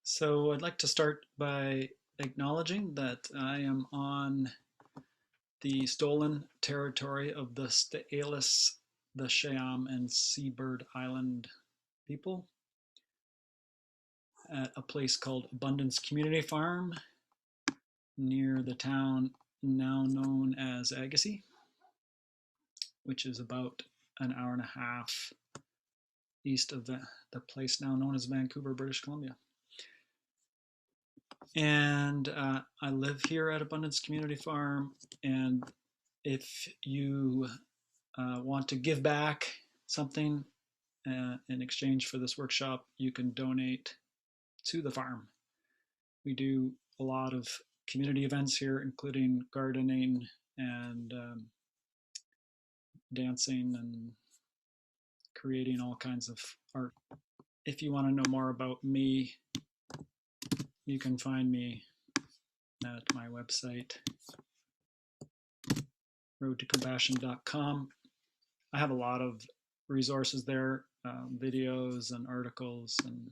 So I'd like to start by acknowledging that I am on the stolen territory of the Staalis, the Shayam, and Seabird Island people at a place called Abundance Community Farm near the town now known as Agassiz, which is about an hour and a half east of the place now known as Vancouver, British Columbia. And I live here at Abundance Community Farm. And if you want to give back something in exchange for this workshop, you can donate to the farm. We do a lot of community events here, including gardening and dancing and creating all kinds of art. If you want to know more about me, you can find me at my website, roadtocompassion.com. I have a lot of resources there, videos and articles and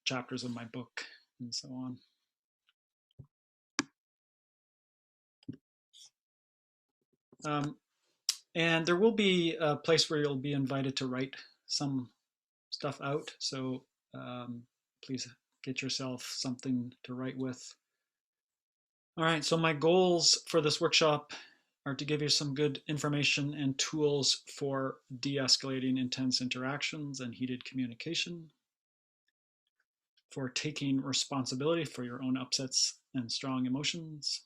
chapters of my book and so on. And there will be a place where you'll be invited to write some stuff out. So please get yourself something to write with. All right, so my goals for this workshop are to give you some good information and tools for de-escalating intense interactions and heated communication, for taking responsibility for your own upsets and strong emotions,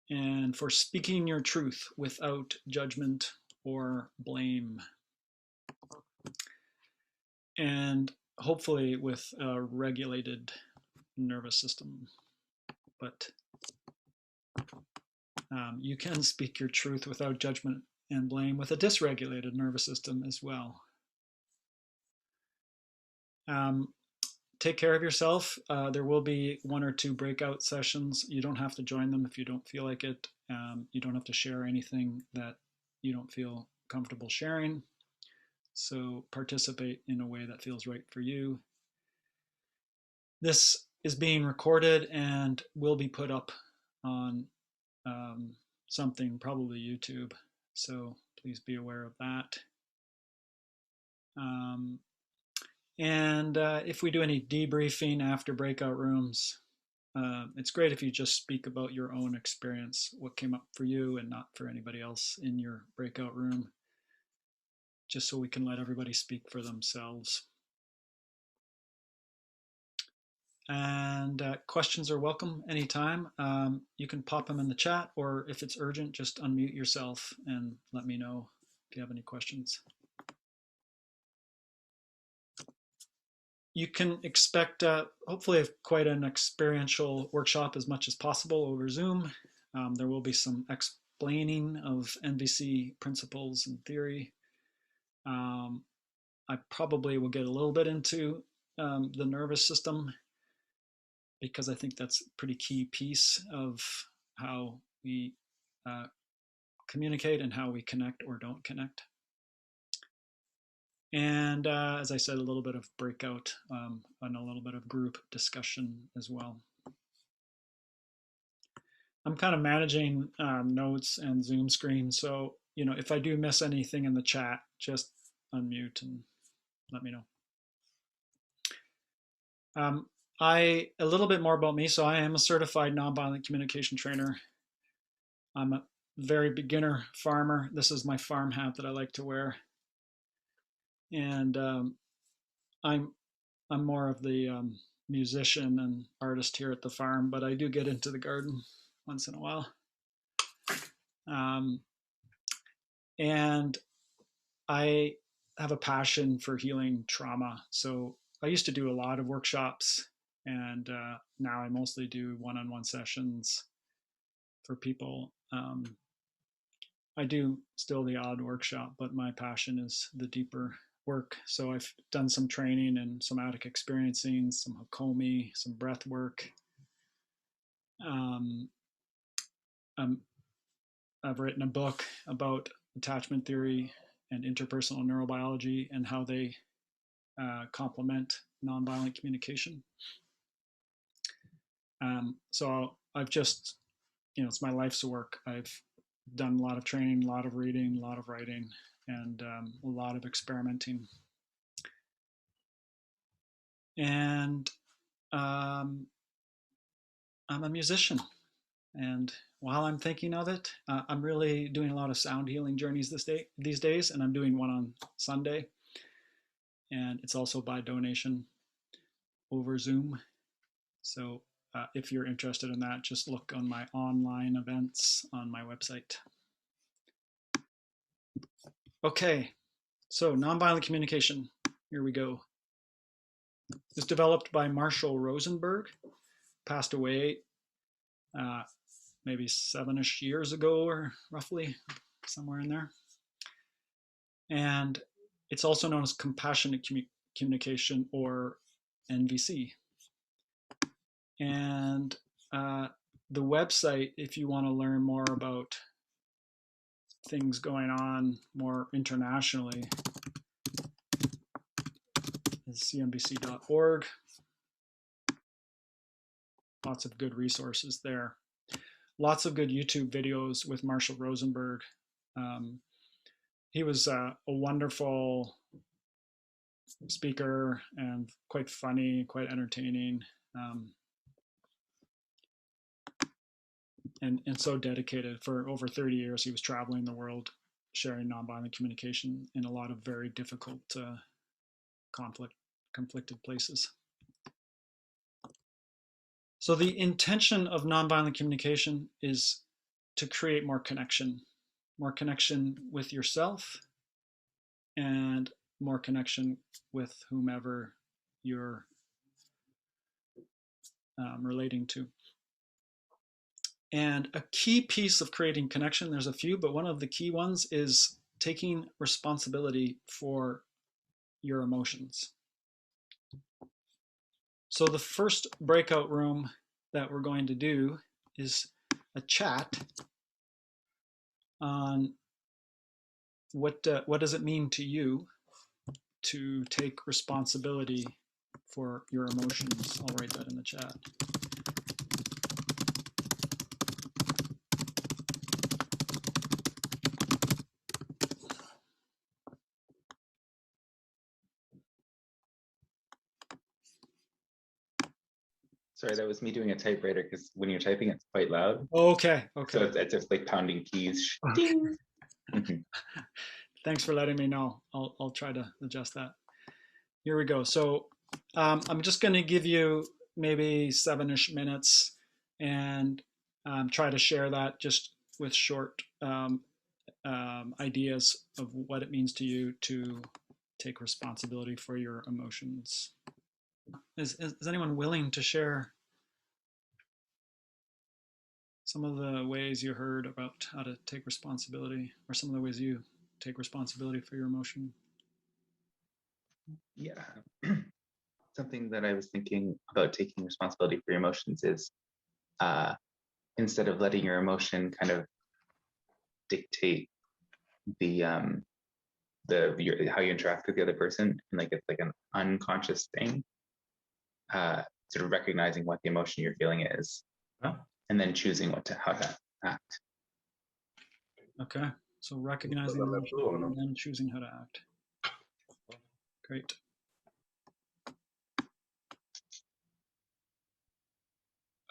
and for speaking your truth without judgment or blame, and hopefully with a regulated nervous system. But you can speak your truth without judgment and blame with a dysregulated nervous system as well. Take care of yourself. There will be 1 or 2 breakout sessions. You don't have to join them if you don't feel like it. You don't have to share anything that you don't feel comfortable sharing. So participate in a way that feels right for you. This is being recorded and will be put up on something, probably YouTube. So please be aware of that. And if we do any debriefing after breakout rooms, it's great if you just speak about your own experience, what came up for you and not for anybody else in your breakout room, just so we can let everybody speak for themselves. And questions are welcome anytime. You can pop them in the chat, or if it's urgent, just unmute yourself and let me know if you have any questions. You can expect, hopefully, quite an experiential workshop as much as possible over Zoom. There will be some explaining of NVC principles and theory. I probably will get a little bit into the nervous system, because I think that's a pretty key piece of how we communicate and how we connect or don't connect. And as I said, a little bit of breakout and a little bit of group discussion as well. I'm kind of managing notes and Zoom screen, so if I do miss anything in the chat, just unmute and let me know. A little bit more about me. So I am a certified nonviolent communication trainer. I'm a very beginner farmer. This is my farm hat that I like to wear. And I'm more of the musician and artist here at the farm, but I do get into the garden once in a while. And I have a passion for healing trauma. So I used to do a lot of workshops, and now I mostly do one-on-one sessions for people. I do still the odd workshop, but my passion is the deeper work. So I've done some training in somatic experiencing, some Hakomi, some breath work. I've written a book about attachment theory and interpersonal neurobiology and how they complement nonviolent communication. So I've just, it's my life's work. I've done a lot of training, a lot of reading, a lot of writing, and a lot of experimenting. And I'm a musician. And while I'm thinking of it, I'm really doing a lot of sound healing journeys these days, and I'm doing one on Sunday. And it's also by donation over Zoom. So if you're interested in that, just look on my online events on my website. Okay, so nonviolent communication, here we go. It's developed by Marshall Rosenberg, passed away maybe 7-ish years ago, or roughly somewhere in there. And it's also known as compassionate communication, or NVC. And the website, if you want to learn more about things going on more internationally, is cnbc.org. Lots of good resources there. Lots of good YouTube videos with Marshall Rosenberg. He was a wonderful speaker and quite funny, quite entertaining, and so dedicated. For over 30 years, he was traveling the world, sharing nonviolent communication in a lot of very difficult, conflicted places. So the intention of nonviolent communication is to create more connection with yourself, and more connection with whomever you're relating to. And a key piece of creating connection, there's a few, but one of the key ones is taking responsibility for your emotions. So the first breakout room that we're going to do is a chat on what does it mean to you to take responsibility for your emotions. I'll write that in the chat. Sorry, that was me doing a typewriter, because when you're typing, it's quite loud. Okay. So it's just like pounding keys. Okay. Thanks for letting me know. I'll try to adjust that. Here we go. So I'm just going to give you maybe 7-ish minutes and try to share that just with short ideas of what it means to you to take responsibility for your emotions. Is anyone willing to share some of the ways you heard about how to take responsibility, or some of the ways you take responsibility for your emotion? Yeah. Something that I was thinking about taking responsibility for your emotions is instead of letting your emotion kind of dictate how you interact with the other person, and like it's like an unconscious thing, sort of recognizing what the emotion you're feeling is, and then choosing how to act. Okay, so recognizing the emotion and then choosing how to act. Great.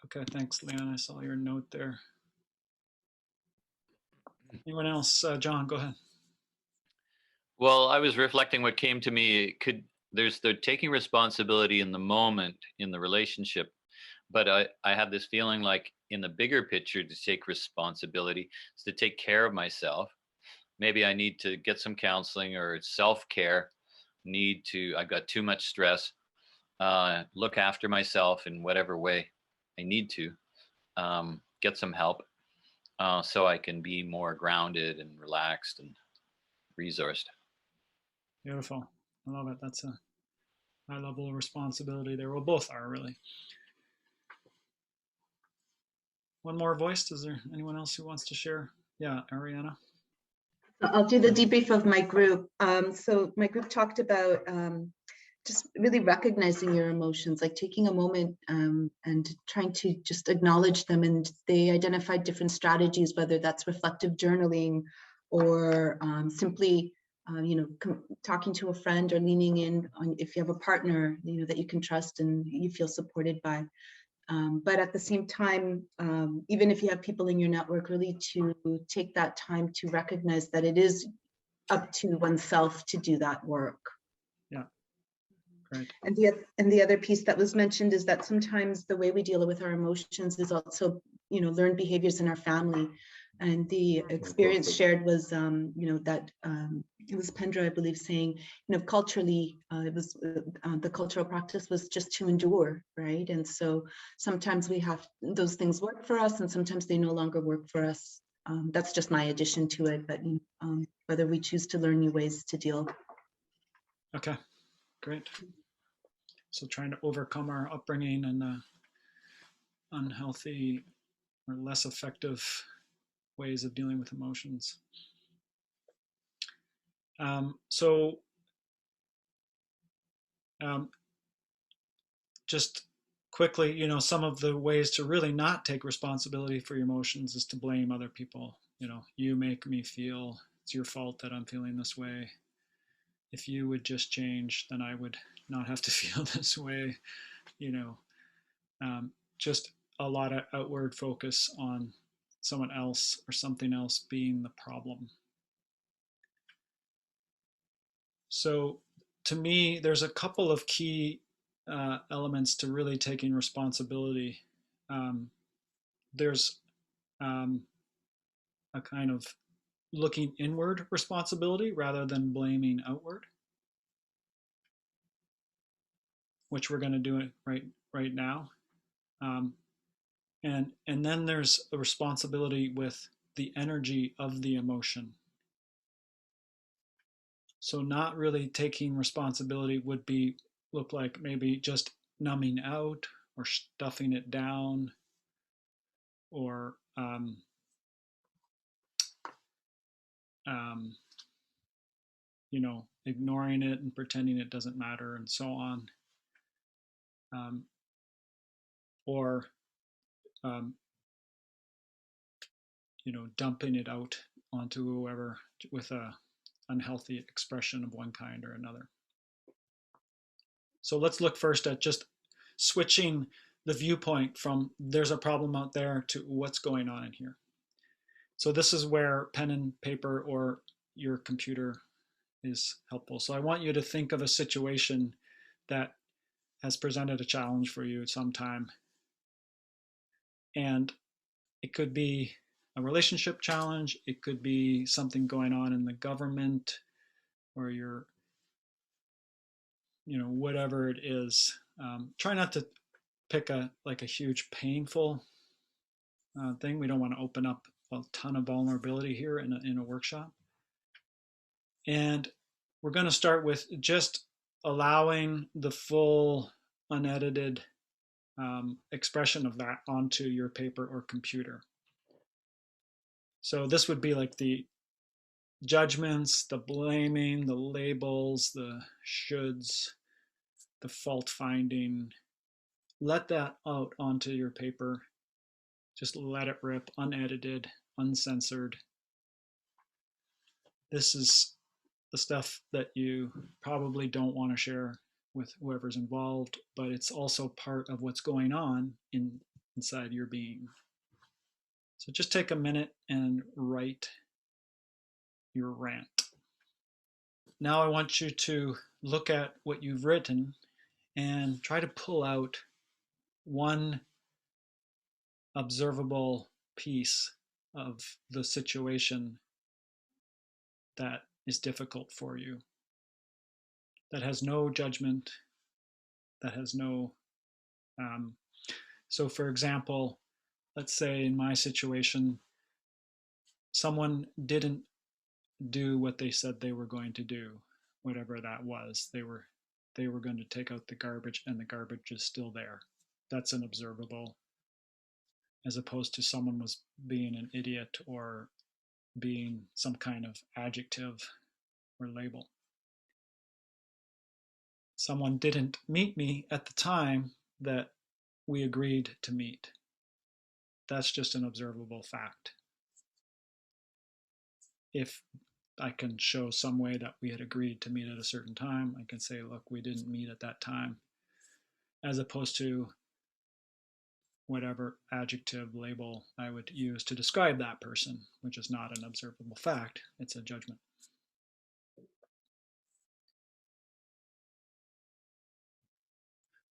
Okay, thanks, Leon. I saw your note there. Anyone else? John, go ahead. Well, I was reflecting what came to me. There's the taking responsibility in the moment in the relationship, but I had this feeling like in the bigger picture, to take responsibility is to take care of myself. Maybe I need to get some counseling or self-care. I've got too much stress. Look after myself in whatever way I need to. Get some help so I can be more grounded and relaxed and resourced. Beautiful. I love it. That's a high level of responsibility there. Well, both are really. One more voice. Is there anyone else who wants to share? Yeah, Ariana. I'll do the debrief of my group. So my group talked about just really recognizing your emotions, like taking a moment and trying to just acknowledge them. And they identified different strategies, whether that's reflective journaling or simply, talking to a friend or leaning in on if you have a partner, that you can trust and you feel supported by. But at the same time, even if you have people in your network, really to take that time to recognize that it is up to oneself to do that work. Yeah, great. And the other piece that was mentioned is that sometimes the way we deal with our emotions is also, learned behaviors in our family. And the experience shared was, that it was Pendra, I believe, saying, culturally, it was the cultural practice was just to endure, right? And so sometimes we have those things work for us, and sometimes they no longer work for us. That's just my addition to it, but whether we choose to learn new ways to deal. Okay, great. So trying to overcome our upbringing and unhealthy or less effective ways of dealing with emotions. Just quickly, some of the ways to really not take responsibility for your emotions is to blame other people. You make me feel it's your fault that I'm feeling this way. If you would just change, then I would not have to feel this way. Just a lot of outward focus on someone else or something else being the problem. So to me, there's a couple of key elements to really taking responsibility. There's a kind of looking inward responsibility rather than blaming outward, which we're going to do it right now. And then there's a responsibility with the energy of the emotion. So not really taking responsibility would look like maybe just numbing out or stuffing it down or ignoring it and pretending it doesn't matter and so on. Or dumping it out onto whoever with a unhealthy expression of one kind or another. So let's look first at just switching the viewpoint from there's a problem out there to what's going on in here. So this is where pen and paper or your computer is helpful. So I want you to think of a situation that has presented a challenge for you at some time. And it could be a relationship challenge. It could be something going on in the government or your, whatever it is. Try not to pick a huge painful thing. We don't want to open up a ton of vulnerability here in a workshop. And we're going to start with just allowing the full unedited expression of that onto your paper or computer. So this would be like the judgments, the blaming, the labels, the shoulds, the fault finding. Let that out onto your paper. Just let it rip, unedited, uncensored. This is the stuff that you probably don't want to share with whoever's involved, but it's also part of what's going on inside your being. So just take a minute and write your rant. Now I want you to look at what you've written and try to pull out one observable piece of the situation that is difficult for you, that has no judgment, that has no so for example, let's say in my situation, someone didn't do what they said they were going to do, whatever that was. They were going to take out the garbage and the garbage is still there. That's an observable, as opposed to someone was being an idiot or being some kind of adjective or label. someone didn't meet me at the time that we agreed to meet. That's just an observable fact. If I can show some way that we had agreed to meet at a certain time, I can say, look, we didn't meet at that time, as opposed to whatever adjective label I would use to describe that person, which is not an observable fact, it's a judgment.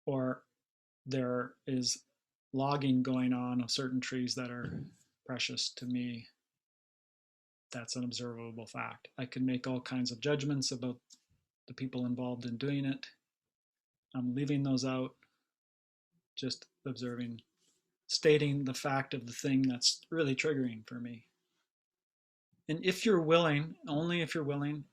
Or there is logging going on of certain trees that are precious to me. That's an observable fact. I can make all kinds of judgments about the people involved in doing it. I'm leaving those out, just observing, stating the fact of the thing that's really triggering for me. And if you're willing, only if you're willing,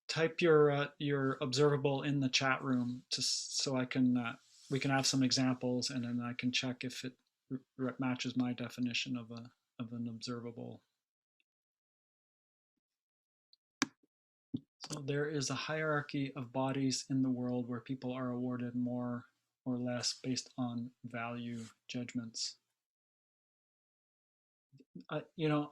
type your observable in the chat room so I can we can have some examples, and then I can check if it matches my definition of an observable. So there is a hierarchy of bodies in the world where people are awarded more or less based on value judgments. I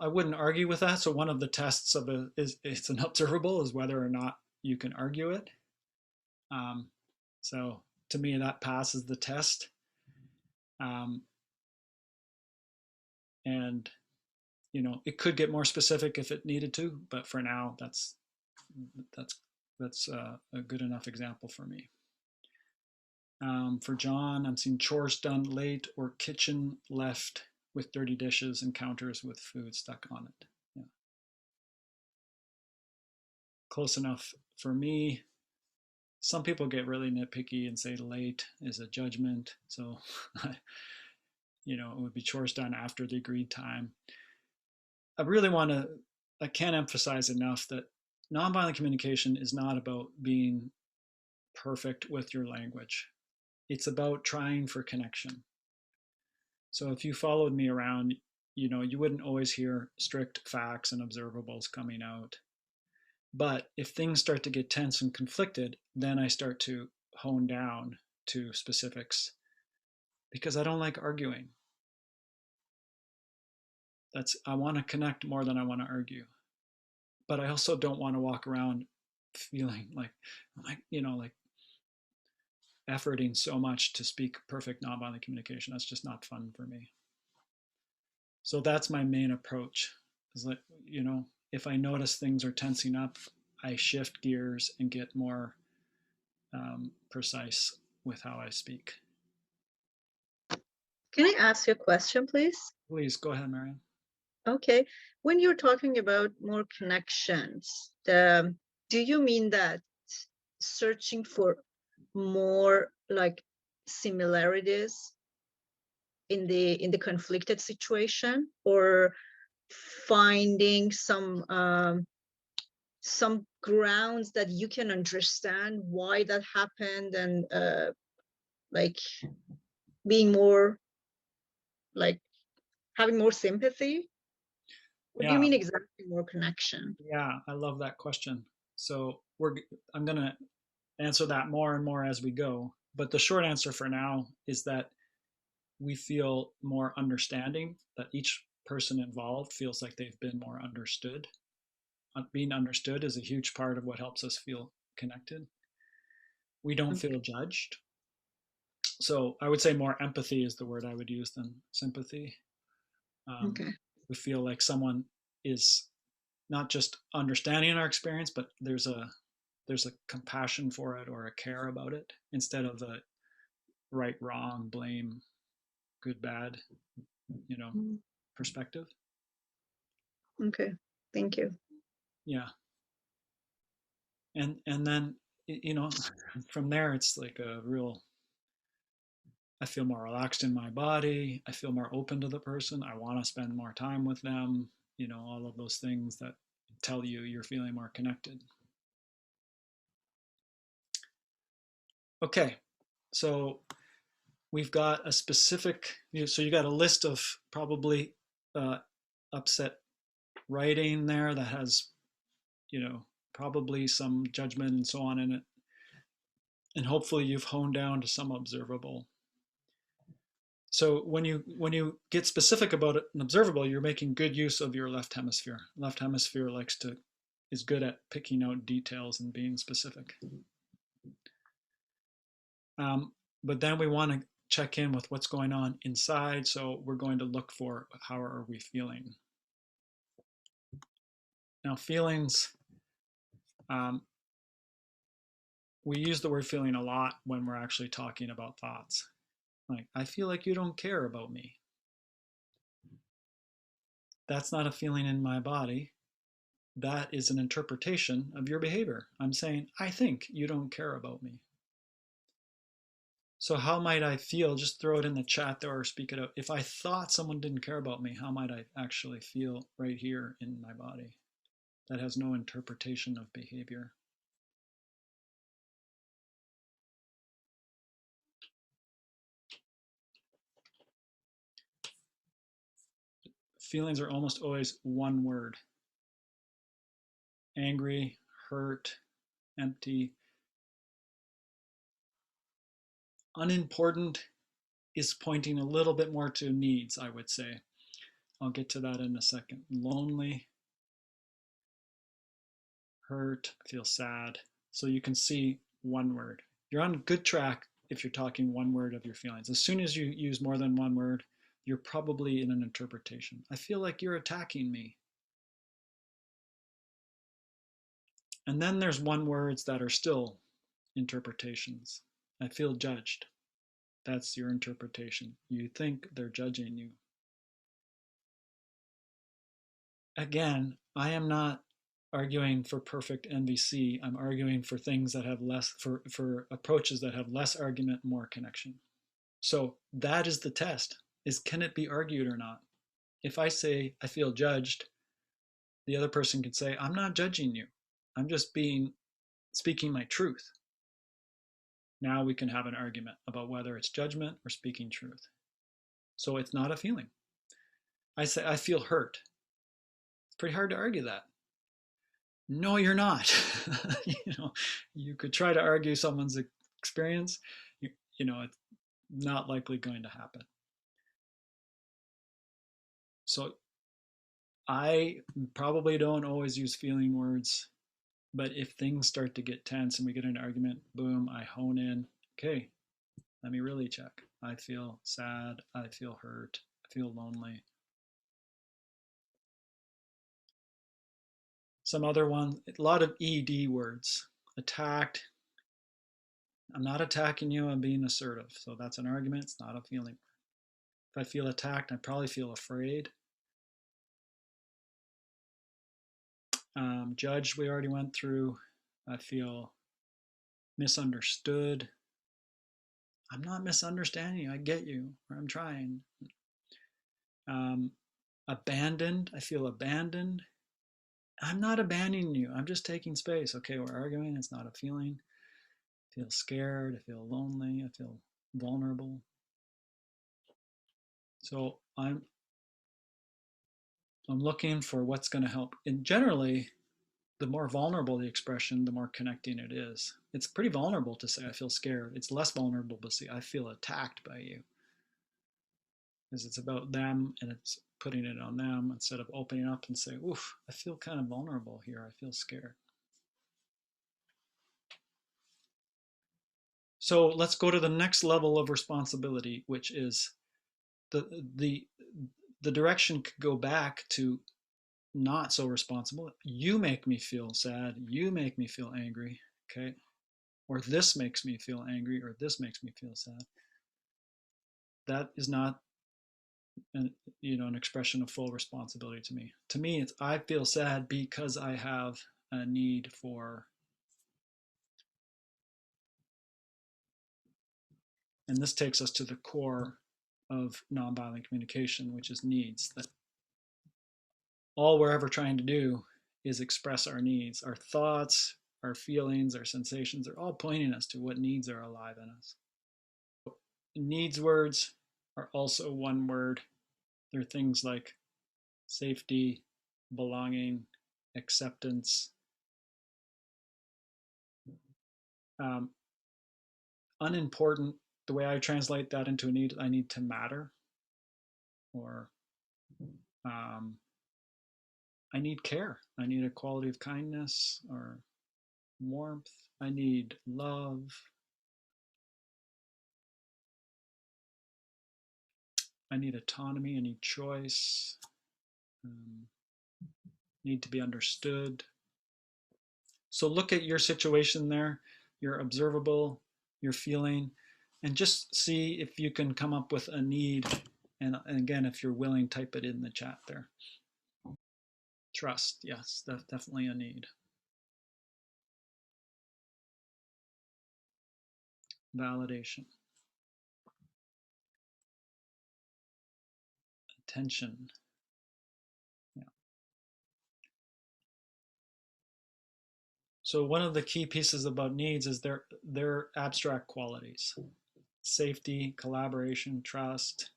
wouldn't argue with that. So one of the tests of it's an observable is whether or not you can argue it. So to me, that passes the test. And it could get more specific if it needed to, but for now, that's a good enough example for me. For John, I'm seeing chores done late or kitchen left with dirty dishes and counters with food stuck on it. Yeah. Close enough for me. Some people get really nitpicky and say late is a judgment. So, it would be chores done after the agreed time. I can't emphasize enough that nonviolent communication is not about being perfect with your language. It's about trying for connection. So if you followed me around, you wouldn't always hear strict facts and observables coming out. But if things start to get tense and conflicted, then I start to hone down to specifics because I don't like arguing. I want to connect more than I want to argue. But I also don't want to walk around feeling like efforting so much to speak perfect nonviolent communication. That's just not fun for me. So that's my main approach. Is like, if I notice things are tensing up, I shift gears and get more precise with how I speak. Can I ask you a question, please? Please go ahead, Marianne. Okay. When you're talking about more connections, do you mean that searching for more like similarities in the conflicted situation, or finding some grounds that you can understand why that happened, and like being more like having more sympathy? What do you mean exactly more connection? Yeah, I love that question. So I'm going to answer that more and more as we go. But the short answer for now is that we feel more understanding, that each person involved feels like they've been more understood. Being understood is a huge part of what helps us feel connected. We don't feel judged. So I would say more empathy is the word I would use than sympathy. Okay. We feel like someone is not just understanding our experience, but there's a compassion for it or a care about it, instead of the right, wrong, blame, good, bad, perspective. Okay, thank you. Yeah. And then, from there, it's like I feel more relaxed in my body. I feel more open to the person. I want to spend more time with them. All of those things that tell you you're feeling more connected. Okay, so we've got a specific, so you got a list of probably upset writing there that has, probably some judgment and so on in it. And hopefully you've honed down to some observable. So when you get specific about an observable, you're making good use of your left hemisphere. Left hemisphere is good at picking out details and being specific. But then we want to check in with what's going on inside. So we're going to look for how are we feeling. Now feelings, we use the word feeling a lot when we're actually talking about thoughts. Like, I feel like you don't care about me. That's not a feeling in my body. That is an interpretation of your behavior. I'm saying, I think you don't care about me. So how might I feel? Just throw it in the chat there or speak it out. If I thought someone didn't care about me, how might I actually feel right here in my body? That has no interpretation of behavior. Feelings are almost always one word. Angry, hurt, empty. Unimportant is pointing a little bit more to needs, I would say. I'll get to that in a second. Lonely, hurt, feel sad. So you can see one word. You're on good track if you're talking one word of your feelings. As soon as you use more than one word, you're probably in an interpretation. I feel like you're attacking me. And then there's one words that are still interpretations. I feel judged. That's your interpretation. You think they're judging you. Again, I am not arguing for perfect NVC. I'm arguing for things that have less, for approaches that have less argument, more connection. So that is the test, is can it be argued or not? If I say I feel judged, the other person can say, I'm not judging you. I'm just speaking my truth. Now we can have an argument about whether it's judgment or speaking truth. So it's not a feeling. I say I feel hurt. It's pretty hard to argue that. No, you're not. You could try to argue someone's experience. It's not likely going to happen. So I probably don't always use feeling words, but if things start to get tense and we get in an argument, boom, I hone in. Okay, let me really check. I feel sad. I feel hurt. I feel lonely. Some other ones, a lot of ED words. Attacked. I'm not attacking you, I'm being assertive. So that's an argument, it's not a feeling. If I feel attacked, I probably feel afraid. Judged, we already went through. I feel misunderstood. I'm not misunderstanding you, I get you, or I'm trying. Abandoned, I feel abandoned. I'm not abandoning you, I'm just taking space. Okay, we're arguing, it's not a feeling. I feel scared, I feel lonely, I feel vulnerable. So I'm looking for what's going to help. And generally, the more vulnerable the expression, the more connecting it is. It's pretty vulnerable to say I feel scared. It's less vulnerable to say I feel attacked by you. Because it's about them and it's putting it on them instead of opening up and say, oof, I feel kind of vulnerable here. I feel scared. So let's go to the next level of responsibility, which is the direction could go back to not so responsible. You make me feel sad. You make me feel angry. Okay. Or this makes me feel angry, or this makes me feel sad. That is not an expression of full responsibility to me. To me, it's I feel sad because I have a need for, and this takes us to the core of nonviolent communication, which is needs. That all we're ever trying to do is express our needs. Our thoughts, our feelings, our sensations are all pointing us to what needs are alive in us. Needs words are also one word. They're things like safety, belonging, acceptance. unimportant, the way I translate that into a need, I need to matter, or I need care. I need a quality of kindness or warmth. I need love. I need autonomy. I need choice. Need to be understood. So look at your situation there, your observable, your feeling, and just see if you can come up with a need. And again, if you're willing, type it in the chat there. Trust, yes, that's definitely a need. Validation. Attention. Yeah. So one of the key pieces about needs is their abstract qualities. Safety, collaboration, trust,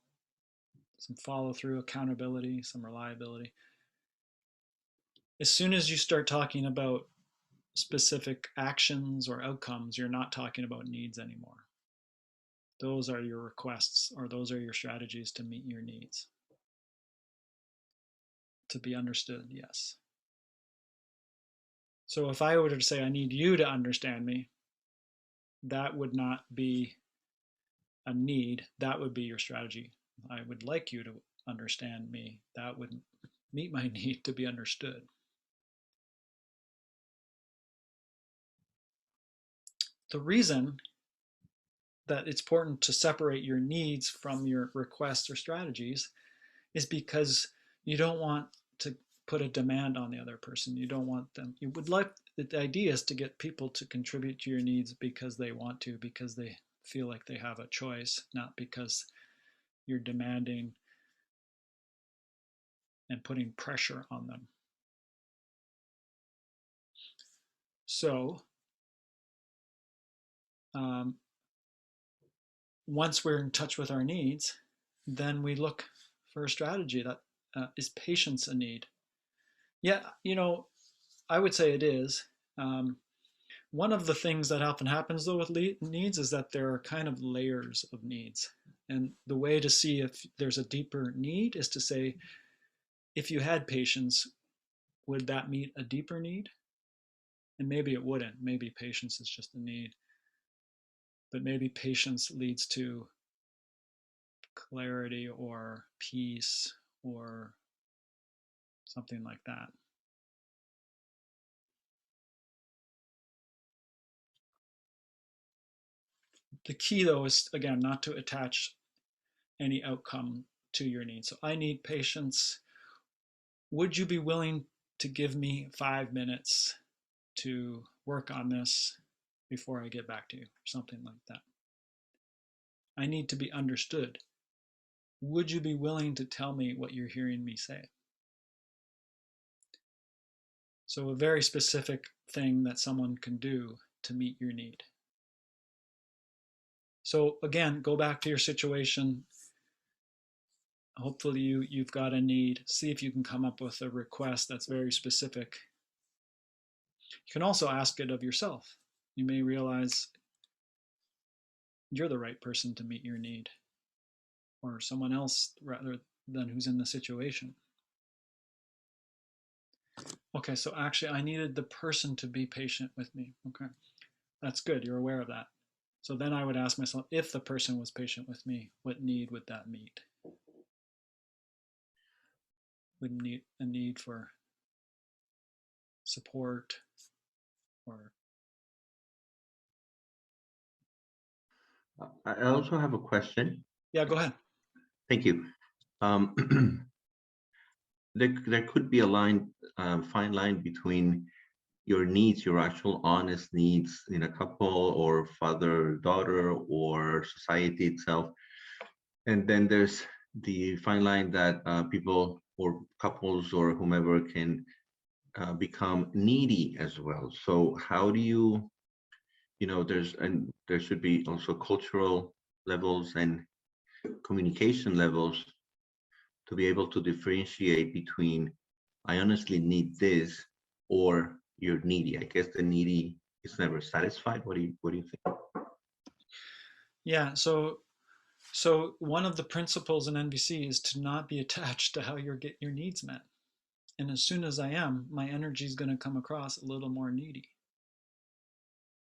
some follow through, accountability, some reliability. As soon as you start talking about specific actions or outcomes, you're not talking about needs anymore. Those are your requests, or those are your strategies to meet your needs. To be understood, yes. So if I were to say, I need you to understand me, that would not be a need, that would be your strategy. I would like you to understand me. That would meet my need to be understood. The reason that it's important to separate your needs from your requests or strategies is because you don't want to put a demand on the other person. You don't want them. You would like, the idea is to get people to contribute to your needs because they want to, because they feel like they have a choice, not because you're demanding and putting pressure on them. So once we're in touch with our needs, then we look for a strategy that is patience a need? Yeah, you know, I would say it is. One of the things that often happens though with needs is that there are kind of layers of needs. And the way to see if there's a deeper need is to say, if you had patience, would that meet a deeper need? And maybe it wouldn't. Maybe patience is just a need. But maybe patience leads to clarity or peace or something like that. The key though is, again, not to attach any outcome to your needs. So I need patience. Would you be willing to give me 5 minutes to work on this before I get back to you, or something like that? I need to be understood. Would you be willing to tell me what you're hearing me say? So a very specific thing that someone can do to meet your need. So again, go back to your situation. Hopefully you've got a need. See if you can come up with a request that's very specific. You can also ask it of yourself. You may realize you're the right person to meet your need, or someone else rather than who's in the situation. Okay, so actually I needed the person to be patient with me. Okay, that's good. You're aware of that. So then I would ask myself, if the person was patient with me, what need would that meet? Would need a need for support or... I also have a question. Yeah, go ahead. Thank you. There could be a line, fine line between your needs, your actual honest needs in a couple or father-daughter or society itself. And then there's the fine line that people or couples or whomever can become needy as well. So how do you, there should be also cultural levels and communication levels to be able to differentiate between I honestly need this or you're needy. I guess the needy is never satisfied. What do you think? Yeah, so one of the principles in NVC is to not be attached to how you get your needs met. And as soon as I am, my energy is going to come across a little more needy.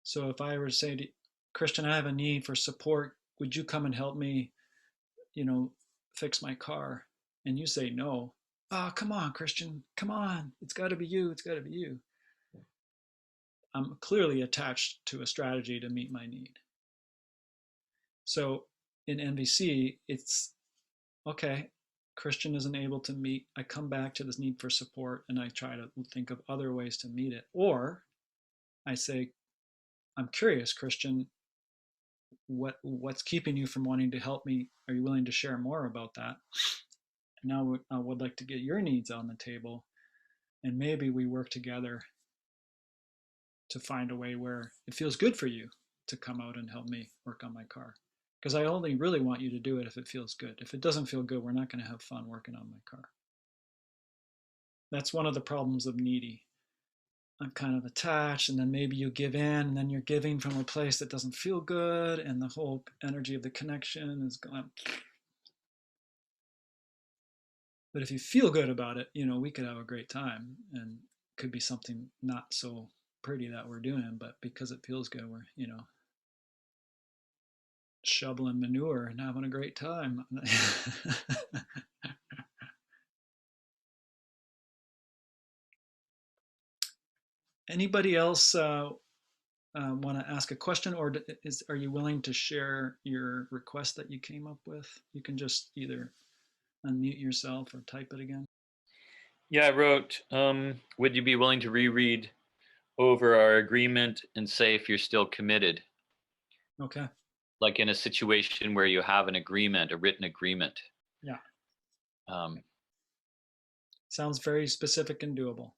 So if I were to say to Christian, I have a need for support, would you come and help me, you know, fix my car? And you say no. Oh, come on, Christian, come on. It's got to be you. It's got to be you. I'm clearly attached to a strategy to meet my need. So in NVC, it's okay. Christian isn't able to meet. I come back to this need for support and I try to think of other ways to meet it. Or I say, I'm curious, Christian, what's keeping you from wanting to help me? Are you willing to share more about that? Now I would like to get your needs on the table, and maybe we work together to find a way where it feels good for you to come out and help me work on my car. Because I only really want you to do it if it feels good. If it doesn't feel good, we're not going to have fun working on my car. That's one of the problems of needy. I'm kind of attached, and then maybe you give in, and then you're giving from a place that doesn't feel good, and the whole energy of the connection is gone. But if you feel good about it, we could have a great time, and it could be something not so pretty that we're doing, but because it feels good, we're, shoveling manure and having a great time. Anybody else want to ask a question, or are you willing to share your request that you came up with? You can just either unmute yourself or type it again. Yeah, I wrote, would you be willing to reread over our agreement and say if you're still committed? Okay. Like in a situation where you have an agreement, a written agreement. Yeah. Um, Sounds very specific and doable.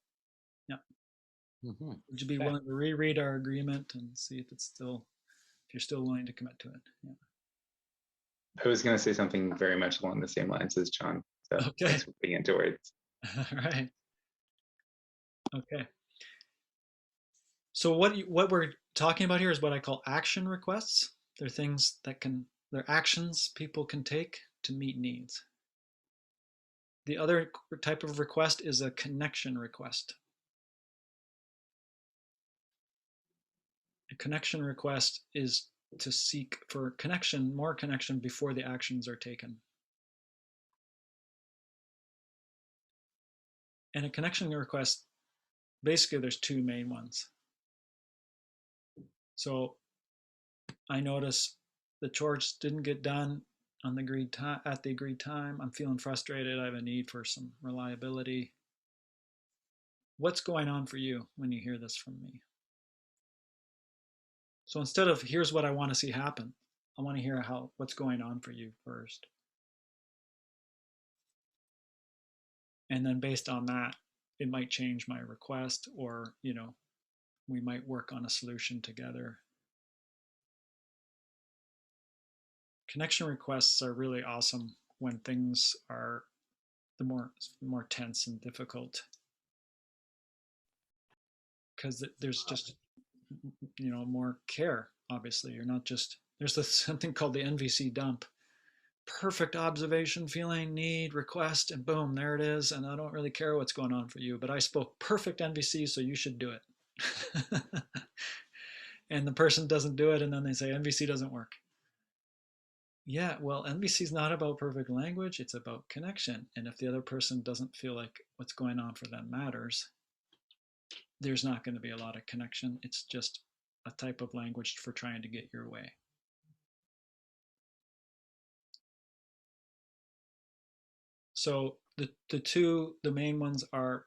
Yeah. mm-hmm. Would you be willing to reread our agreement and see if you're still willing to commit to it? Yeah. I was going to say something very much along the same lines as John. So Okay. thanks for putting into words. All right. Okay. So what we're talking about here is what I call action requests. They're things they're actions people can take to meet needs. The other type of request is a connection request. A connection request is to seek for connection, more connection before the actions are taken. And a connection request, basically there's two main ones. So I notice the chores didn't get done on the agreed time at the agreed time. I'm feeling frustrated. I have a need for some reliability. What's going on for you when you hear this from me? So instead of here's what I want to see happen, I want to hear what's going on for you first. And then based on that, it might change my request, or we might work on a solution together. Connection requests are really awesome when things are the more tense and difficult, because there's just more care. Obviously, you're not just there's something called the NVC dump. Perfect observation, feeling, need, request, and boom, there it is. And I don't really care what's going on for you, but I spoke perfect NVC, so you should do it. And the person doesn't do it, and then they say NVC doesn't work. Yeah, well, NVC is not about perfect language, it's about connection. And if the other person doesn't feel like what's going on for them matters, there's not going to be a lot of connection. It's just a type of language for trying to get your way. So the main ones are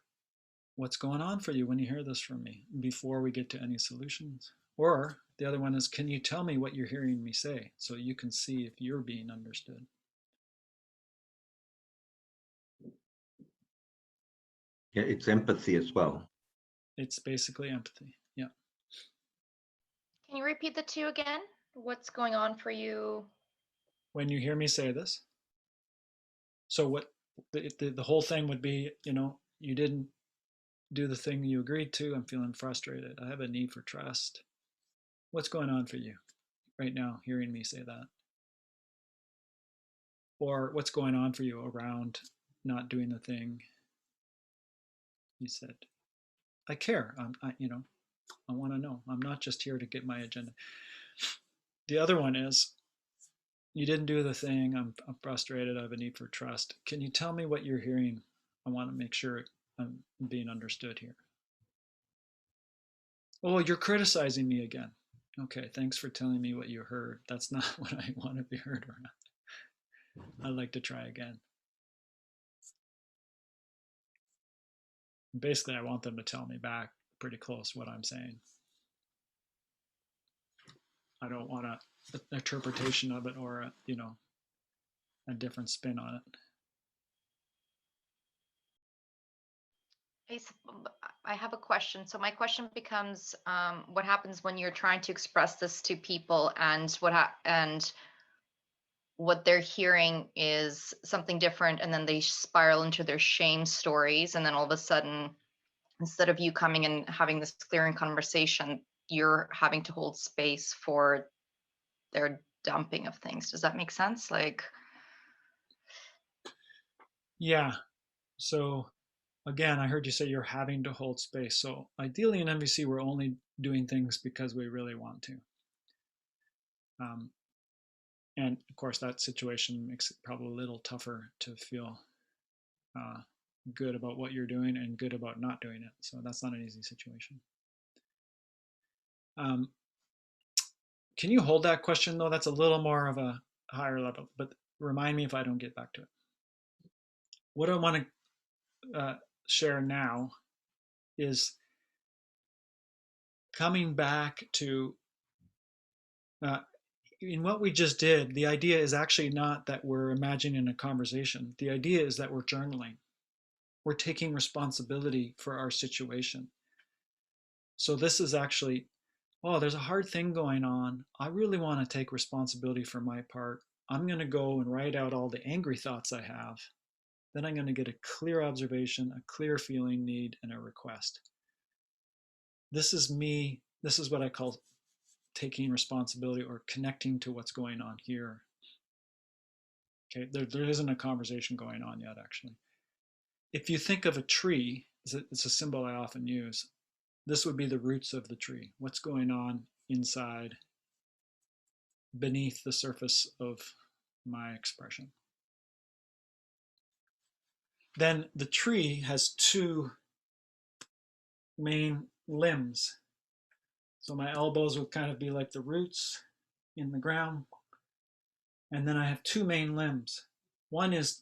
what's going on for you when you hear this from me before we get to any solutions. Or the other one is, can you tell me what you're hearing me say so you can see if you're being understood? Yeah, it's empathy as well. It's basically empathy. Yeah. Can you repeat the two again? What's going on for you? When you hear me say this. So what the whole thing would be, you didn't do the thing you agreed to. I'm feeling frustrated. I have a need for trust. What's going on for you? right now hearing me say that? Or what's going on for you around not doing the thing? He said, I care. I want to know. I'm not just here to get my agenda. The other one is, you didn't do the thing. I'm frustrated. I have a need for trust. Can you tell me what you're hearing? I want to make sure I'm being understood here. Oh, you're criticizing me again. Okay, thanks for telling me what you heard. That's not what I want to be heard around. I'd like to try again. Basically, I want them to tell me back pretty close what I'm saying. I don't want an interpretation of it or a different spin on it. I have a question. So my question becomes, what happens when you're trying to express this to people, and what they're hearing is something different, and then they spiral into their shame stories, and then all of a sudden, instead of you coming and having this clearing conversation, you're having to hold space for their dumping of things. Does that make sense? Like, Yeah. So again, I heard you say you're having to hold space. So ideally in MVC, we're only doing things because we really want to. And of course, that situation makes it probably a little tougher to feel good about what you're doing and good about not doing it. So that's not an easy situation. Can you hold that question though? That's a little more of a higher level, but remind me if I don't get back to it. What I want to share now is coming back to in what we just did. The idea is actually not that we're imagining a conversation. The idea is that we're journaling. We're taking responsibility for our situation. So this is actually, oh, there's a hard thing going on. I really want to take responsibility for my part. I'm going to go and write out all the angry thoughts I have. Then I'm going to get a clear observation, a clear feeling, need, and a request. This is me. This is what I call taking responsibility or connecting to what's going on here. Okay, there isn't a conversation going on yet, actually. If you think of a tree, it's a symbol I often use. This would be the roots of the tree. What's going on inside, beneath the surface of my expression. Then the tree has two main limbs. So my elbows would kind of be like the roots in the ground. And then I have two main limbs. One is,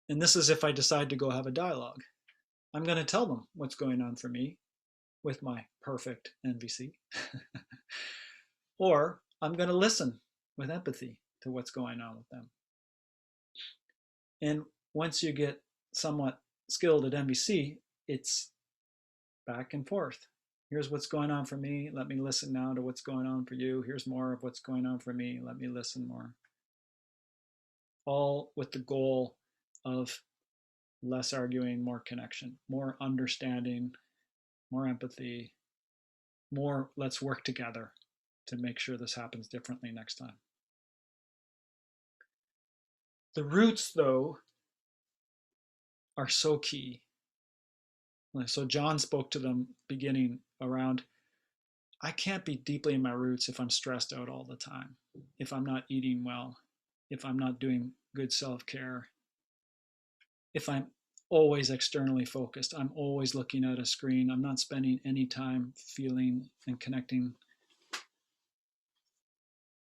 and this is if I decide to go have a dialogue, I'm going to tell them what's going on for me with my perfect NVC. Or I'm going to listen with empathy to what's going on with them. And once you get somewhat skilled at MVC, it's back and forth. Here's what's going on for me. Let me listen now to what's going on for you. Here's more of what's going on for me. Let me listen more. All with the goal of less arguing, more connection, more understanding, more empathy, more let's work together to make sure this happens differently next time. The roots, though, are so key. So John spoke to them beginning around, I can't be deeply in my roots if I'm stressed out all the time, if I'm not eating well, if I'm not doing good self-care, if I'm always externally focused, I'm always looking at a screen, I'm not spending any time feeling and connecting.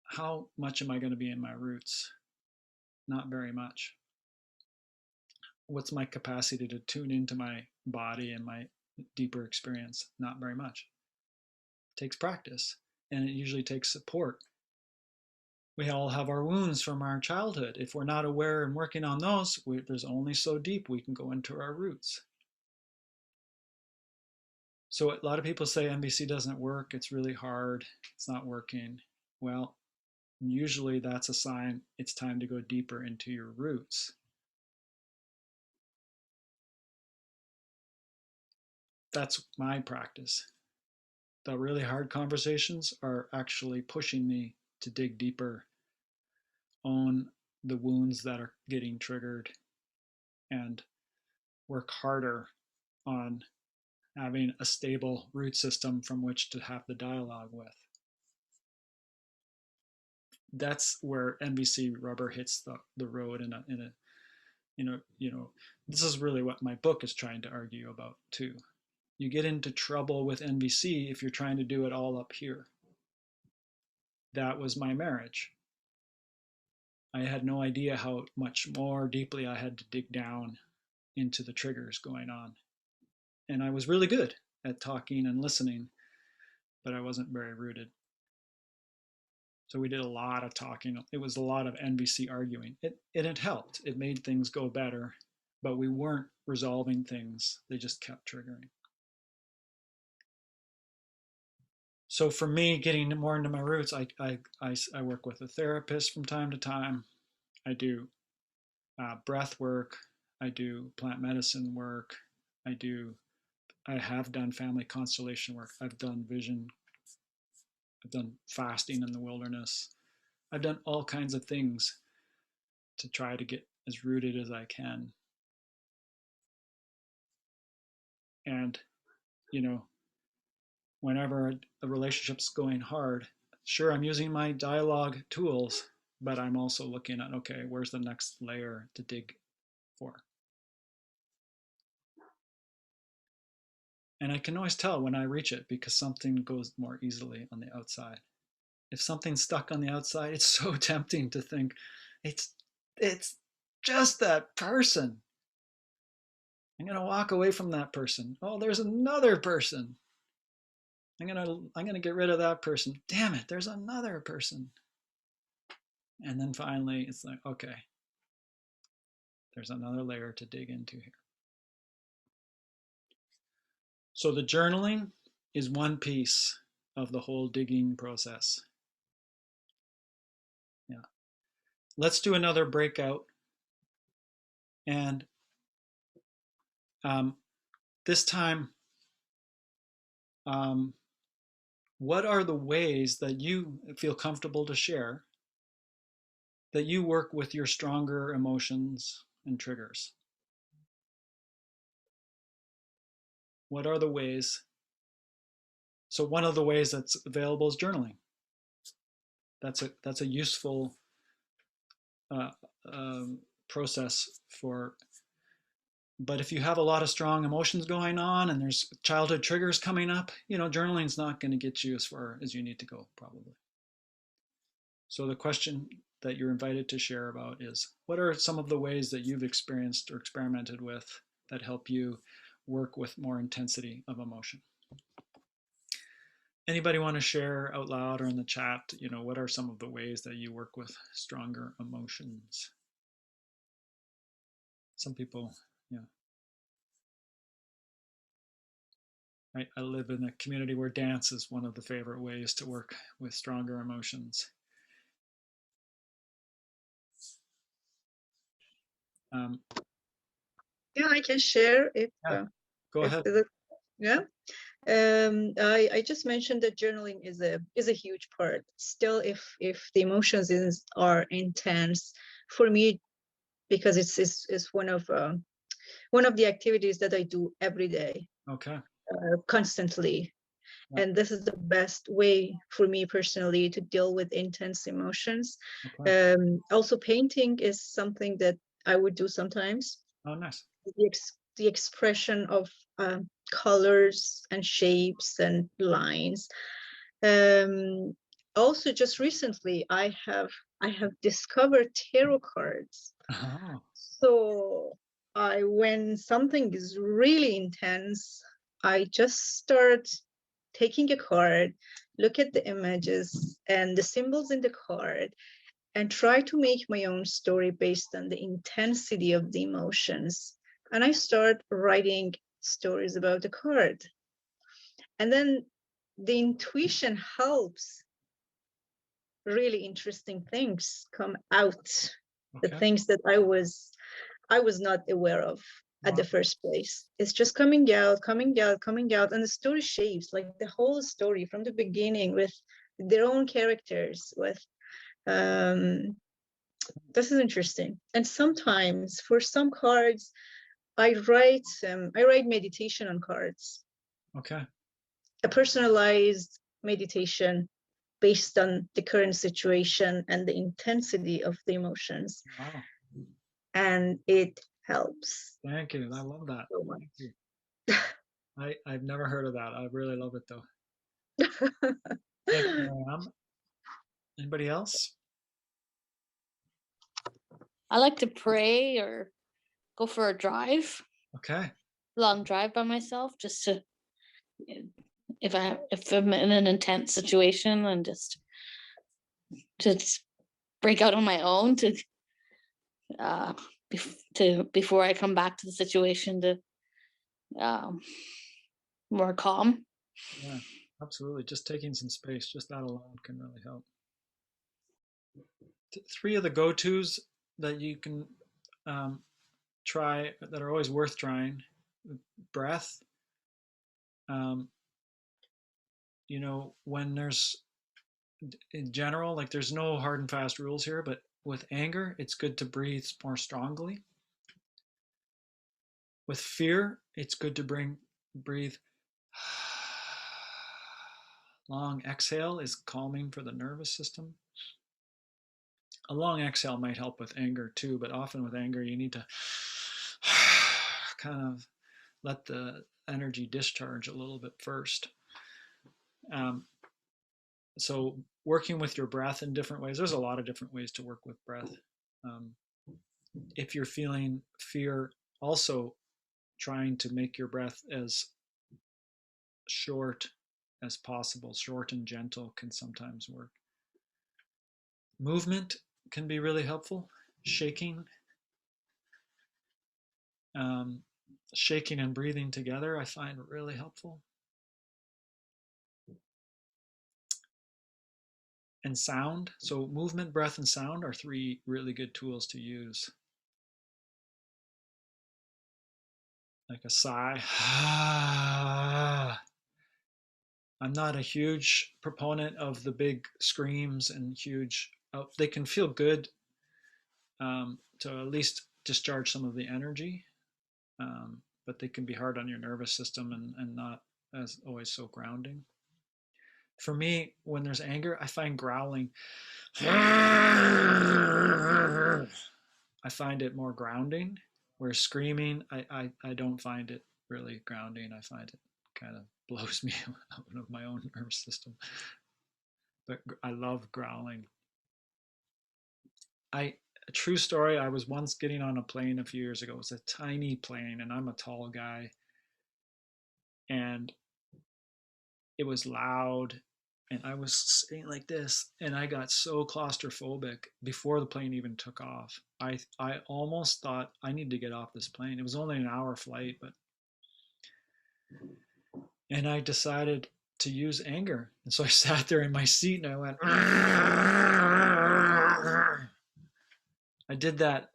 How much am I going to be in my roots? Not very much. What's my capacity to tune into my body and my deeper experience? Not very much. It takes practice, and it usually takes support. We all have our wounds from our childhood. If we're not aware and working on those, there's only so deep we can go into our roots. So a lot of people say MVC doesn't work, it's really hard, it's not working. Well, usually that's a sign it's time to go deeper into your roots. That's my practice. the really hard conversations are actually pushing me to dig deeper, own the wounds that are getting triggered, and work harder on having a stable root system from which to have the dialogue with. That's where NVC rubber hits the road in a this is really what my book is trying to argue about too. You get into trouble with NVC if you're trying to do it all up here. That was my marriage. I had no idea how much more deeply I had to dig down into the triggers going on. And I was really good at talking and listening, but I wasn't very rooted. So we did a lot of talking. It was a lot of NVC arguing. It helped. It made things go better, but we weren't resolving things. They just kept triggering. So for me, getting more into my roots, I work with a therapist from time to time. I do breath work. I do plant medicine work. I have done family constellation work. I've done vision. I've done fasting in the wilderness. I've done all kinds of things to try to get as rooted as I can. And, whenever a relationship's going hard, sure, I'm using my dialogue tools, but I'm also looking at, okay, where's the next layer to dig for? And I can always tell when I reach it because something goes more easily on the outside. If something's stuck on the outside, it's so tempting to think it's just that person. I'm going to walk away from that person. Oh, there's another person. I'm going to get rid of that person. Damn it, there's another person. And then finally it's like, okay, there's another layer to dig into here. So the journaling is one piece of the whole digging process. Yeah. Let's do another breakout. And this time, what are the ways that you feel comfortable to share that you work with your stronger emotions and triggers? What are the ways? So one of the ways that's available is journaling. That's a useful process for. But if you have a lot of strong emotions going on and there's childhood triggers coming up, journaling's not going to get you as far as you need to go, probably. So the question that you're invited to share about is, what are some of the ways that you've experienced or experimented with that help you work with more intensity of emotion? Anybody want to share out loud or in the chat, what are some of the ways that you work with stronger emotions? Some people, yeah. I live in a community where dance is one of the favorite ways to work with stronger emotions. Yeah, I can share if. Yeah, go ahead. Yeah. I just mentioned that journaling is a huge part. Still, if the emotions are intense, for me, because it's one of the activities that I do every day. Okay. Constantly. Yeah. And this is the best way for me personally to deal with intense emotions. Okay. Also, painting is something that I would do sometimes. Oh, nice. The expression of colors and shapes and lines. Also, just recently, I have discovered tarot cards. Oh. So when something is really intense, I just start taking a card, look at the images and the symbols in the card, and try to make my own story based on the intensity of the emotions. And I start writing stories about the card. And then the intuition helps really interesting things come out, Okay. the things that I was not aware of. at the first place. It's just coming out, coming out, coming out, and the story shapes like the whole story from the beginning with their own characters. With this is interesting. And sometimes for some cards, I write meditation on cards. Okay. A personalized meditation based on the current situation and the intensity of the emotions. Wow. And it helps. Thank you. I love that. So much. I've never heard of that. I really love it though. Thank you, Miriam. Anybody else? I like to pray or go for a drive, Okay. long drive by myself, just to if I'm in an intense situation and just break out on my own to before I come back to the situation to more calm. Yeah, absolutely. Just taking some space, just that alone can really help. Three of the go-tos that you can try that are always worth trying: breath. You know, when there's in general, like there's no hard and fast rules here, but with anger, it's good to breathe more strongly. With fear, it's good to breathe. Long exhale is calming for the nervous system. A long exhale might help with anger too, but often with anger, you need to kind of let the energy discharge a little bit first. So working with your breath in different ways, there's a lot of different ways to work with breath. If you're feeling fear, also trying to make your breath as short as possible, short and gentle can sometimes work. Movement can be really helpful. Shaking, shaking and breathing together, I find really helpful. And sound. So movement, breath, and sound are three really good tools to use. Like a sigh. I'm not a huge proponent of the big screams and huge, they can feel good to at least discharge some of the energy, but they can be hard on your nervous system and not as always so grounding. For me, when there's anger, I find growling. I find it more grounding, where screaming, I don't find it really grounding. I find it kind of blows me out of my own nervous system. But I love growling. A true story, I was once getting on a plane a few years ago. It was a tiny plane, and I'm a tall guy. And it was loud, and I was sitting like this, and I got so claustrophobic before the plane even took off. I almost thought I need to get off this plane. It was only an hour flight, and I decided to use anger. And so I sat there in my seat and I went, I did that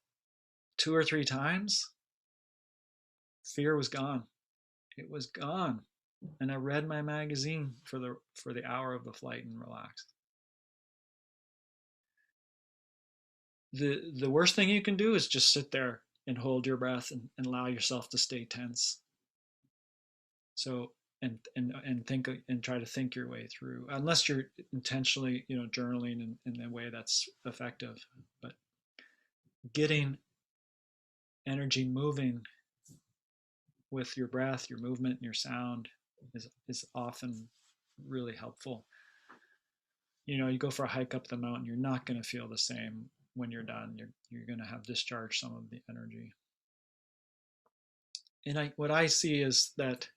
2 or 3 times. Fear was gone. It was gone. And I read my magazine for the hour of the flight and relaxed. The worst thing you can do is just sit there and hold your breath and allow yourself to stay tense. So and think and try to think your way through, unless you're intentionally, journaling in a way that's effective. But getting energy moving with your breath, your movement, and your sound is often really helpful. You go for a hike up the mountain, you're not going to feel the same when you're done. You're going to have discharged some of the energy. And what I see is that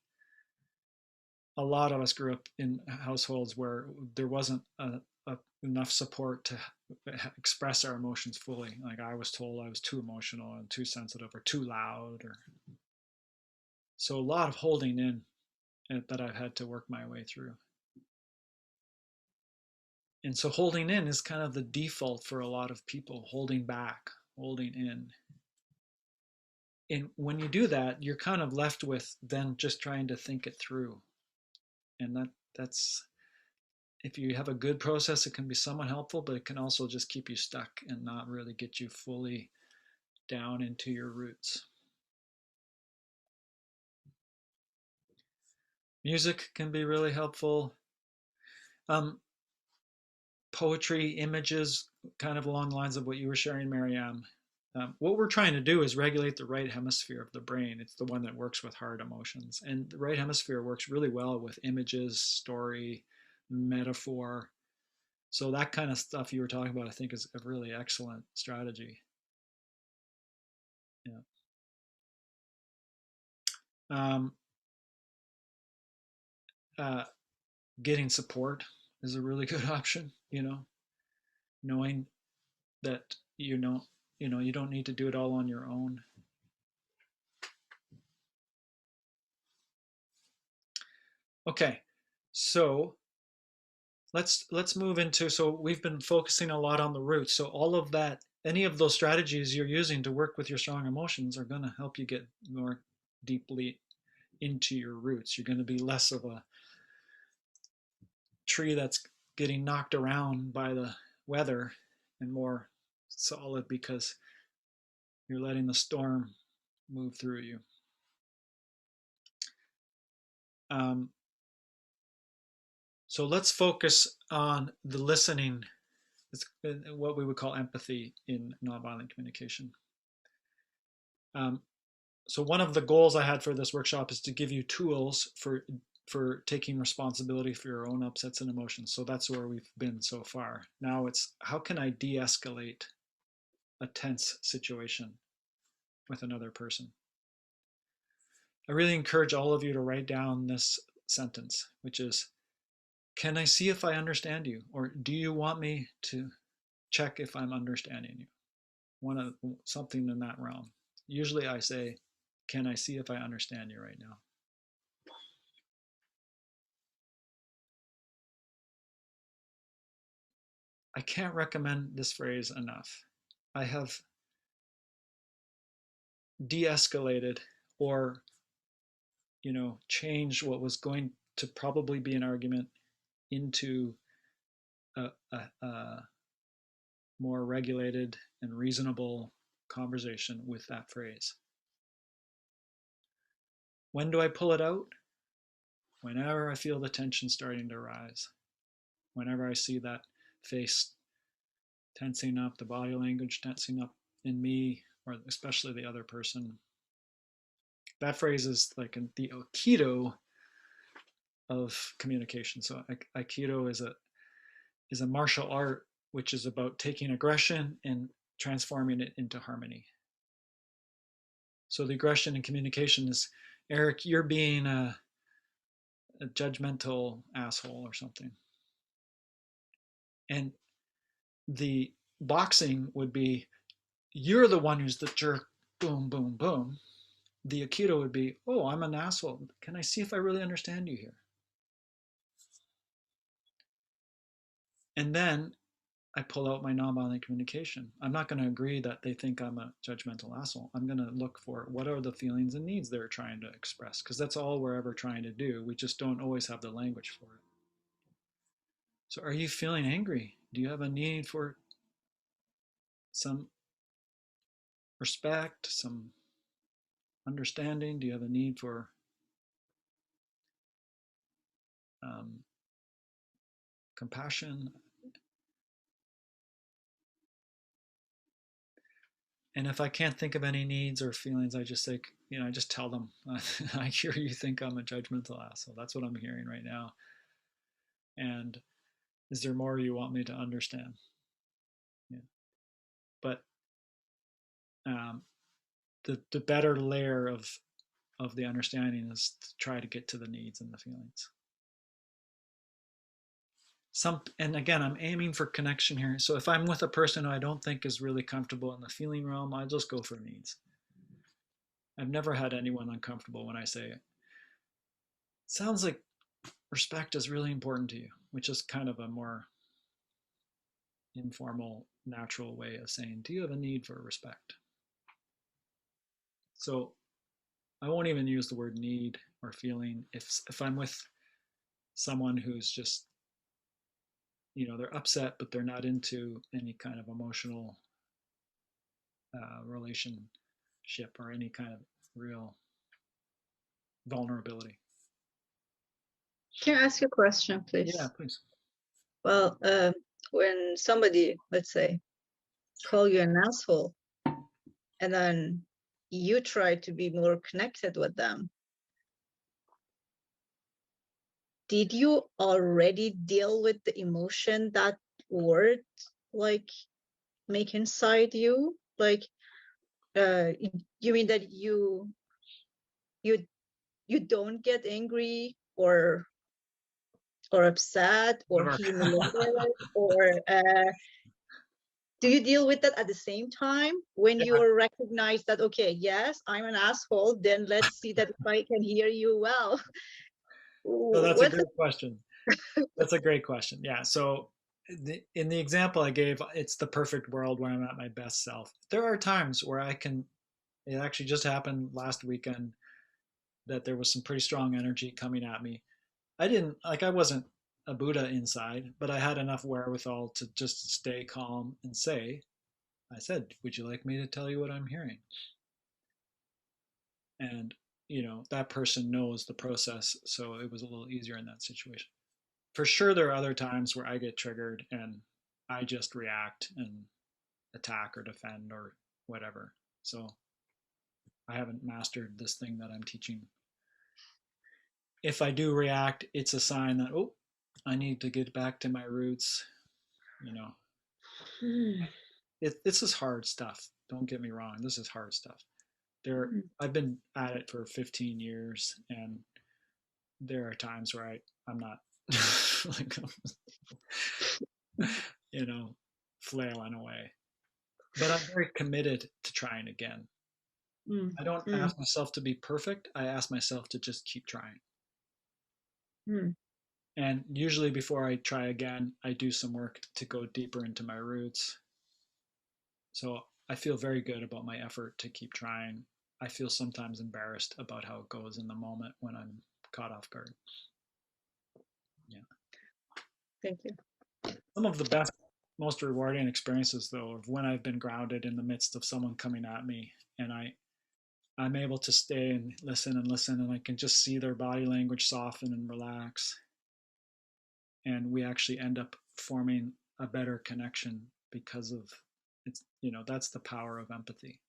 a lot of us grew up in households where there wasn't enough support to express our emotions fully. Like I was told I was too emotional and too sensitive or too loud, so a lot of holding in that I've had to work my way through. And so holding in is kind of the default for a lot of people, holding back, holding in. And when you do that, you're kind of left with then just trying to think it through. And that's if you have a good process, it can be somewhat helpful, but it can also just keep you stuck and not really get you fully down into your roots. Music can be really helpful. Poetry, images, kind of along the lines of what you were sharing, Marianne. What we're trying to do is regulate the right hemisphere of the brain. It's the one that works with hard emotions. And the right hemisphere works really well with images, story, metaphor. So that kind of stuff you were talking about, I think, is a really excellent strategy. Yeah. Getting support is a really good option, knowing that you don't need to do it all on your own. Okay, so let's move into, so we've been focusing a lot on the roots. So all of that, any of those strategies you're using to work with your strong emotions are going to help you get more deeply into your roots. You're going to be less of a tree that's getting knocked around by the weather and more solid because you're letting the storm move through you. So let's focus on the listening. It's what we would call empathy in nonviolent communication. So one of the goals I had for this workshop is to give you tools for taking responsibility for your own upsets and emotions. So that's where we've been so far. Now it's, how can I de-escalate a tense situation with another person? I really encourage all of you to write down this sentence, which is, can I see if I understand you? Or do you want me to check if I'm understanding you? Something in that realm. Usually I say, can I see if I understand you right now? I can't recommend this phrase enough. I have de-escalated or, changed what was going to probably be an argument into a more regulated and reasonable conversation with that phrase. When do I pull it out? Whenever I feel the tension starting to rise. Whenever I see that face tensing up, the body language tensing up in me, or especially the other person. That phrase is like the Aikido of communication. So Aikido is a martial art which is about taking aggression and transforming it into harmony. So the aggression in communication is, Eric, you're being a judgmental asshole or something. And the boxing would be, you're the one who's the jerk, boom, boom, boom. The Aikido would be, oh, I'm an asshole. Can I see if I really understand you here? And then I pull out my nonviolent communication. I'm not going to agree that they think I'm a judgmental asshole. I'm going to look for what are the feelings and needs they're trying to express, because that's all we're ever trying to do. We just don't always have the language for it. So are you feeling angry? Do you have a need for some respect, some understanding? Do you have a need for compassion? And if I can't think of any needs or feelings, I just say, I just tell them, I hear you think I'm a judgmental asshole. That's what I'm hearing right now. And is there more you want me to understand? Yeah. But the better layer of the understanding is to try to get to the needs and the feelings. And again, I'm aiming for connection here. So if I'm with a person who I don't think is really comfortable in the feeling realm, I just go for needs. I've never had anyone uncomfortable when I say, it sounds like respect is really important to you, which is kind of a more informal, natural way of saying, do you have a need for respect? So I won't even use the word need or feeling. If I'm with someone who's just, they're upset, but they're not into any kind of emotional relationship or any kind of real vulnerability. Can I ask you a question, Yeah, please? please. Well, when somebody, let's say, call you an asshole, and then you try to be more connected with them, did you already deal with the emotion that word like make inside you? Like, you mean that you don't get angry or upset or Never. humiliated or do you deal with that at the same time when Yeah. you recognize that, okay, yes, I'm an asshole, then let's see that if I can hear you well? So that's a What's great question. That's a great question. Yeah. So in the example I gave, it's the perfect world where I'm at my best self. There are times where it actually just happened last weekend that there was some pretty strong energy coming at me. I wasn't a Buddha inside, but I had enough wherewithal to just stay calm and I said, would you like me to tell you what I'm hearing? And, that person knows the process. So it was a little easier in that situation. For sure, there are other times where I get triggered and I just react and attack or defend or whatever. So I haven't mastered this thing that I'm teaching. If I do react, it's a sign that, oh, I need to get back to my roots. This is hard stuff. Don't get me wrong. This is hard stuff. I've been at it for 15 years, and there are times where I'm not like, flailing away. But I'm very committed to trying again. I don't ask myself to be perfect. I ask myself to just keep trying. And usually before I try again, I do some work to go deeper into my roots. So I feel very good about my effort to keep trying. I feel sometimes embarrassed about how it goes in the moment when I'm caught off guard. Yeah. Thank you. Some of the best, most rewarding experiences, though, of when I've been grounded in the midst of someone coming at me, and I'm able to stay and listen, and I can just see their body language soften and relax, and we actually end up forming a better connection because of it's. That's the power of empathy.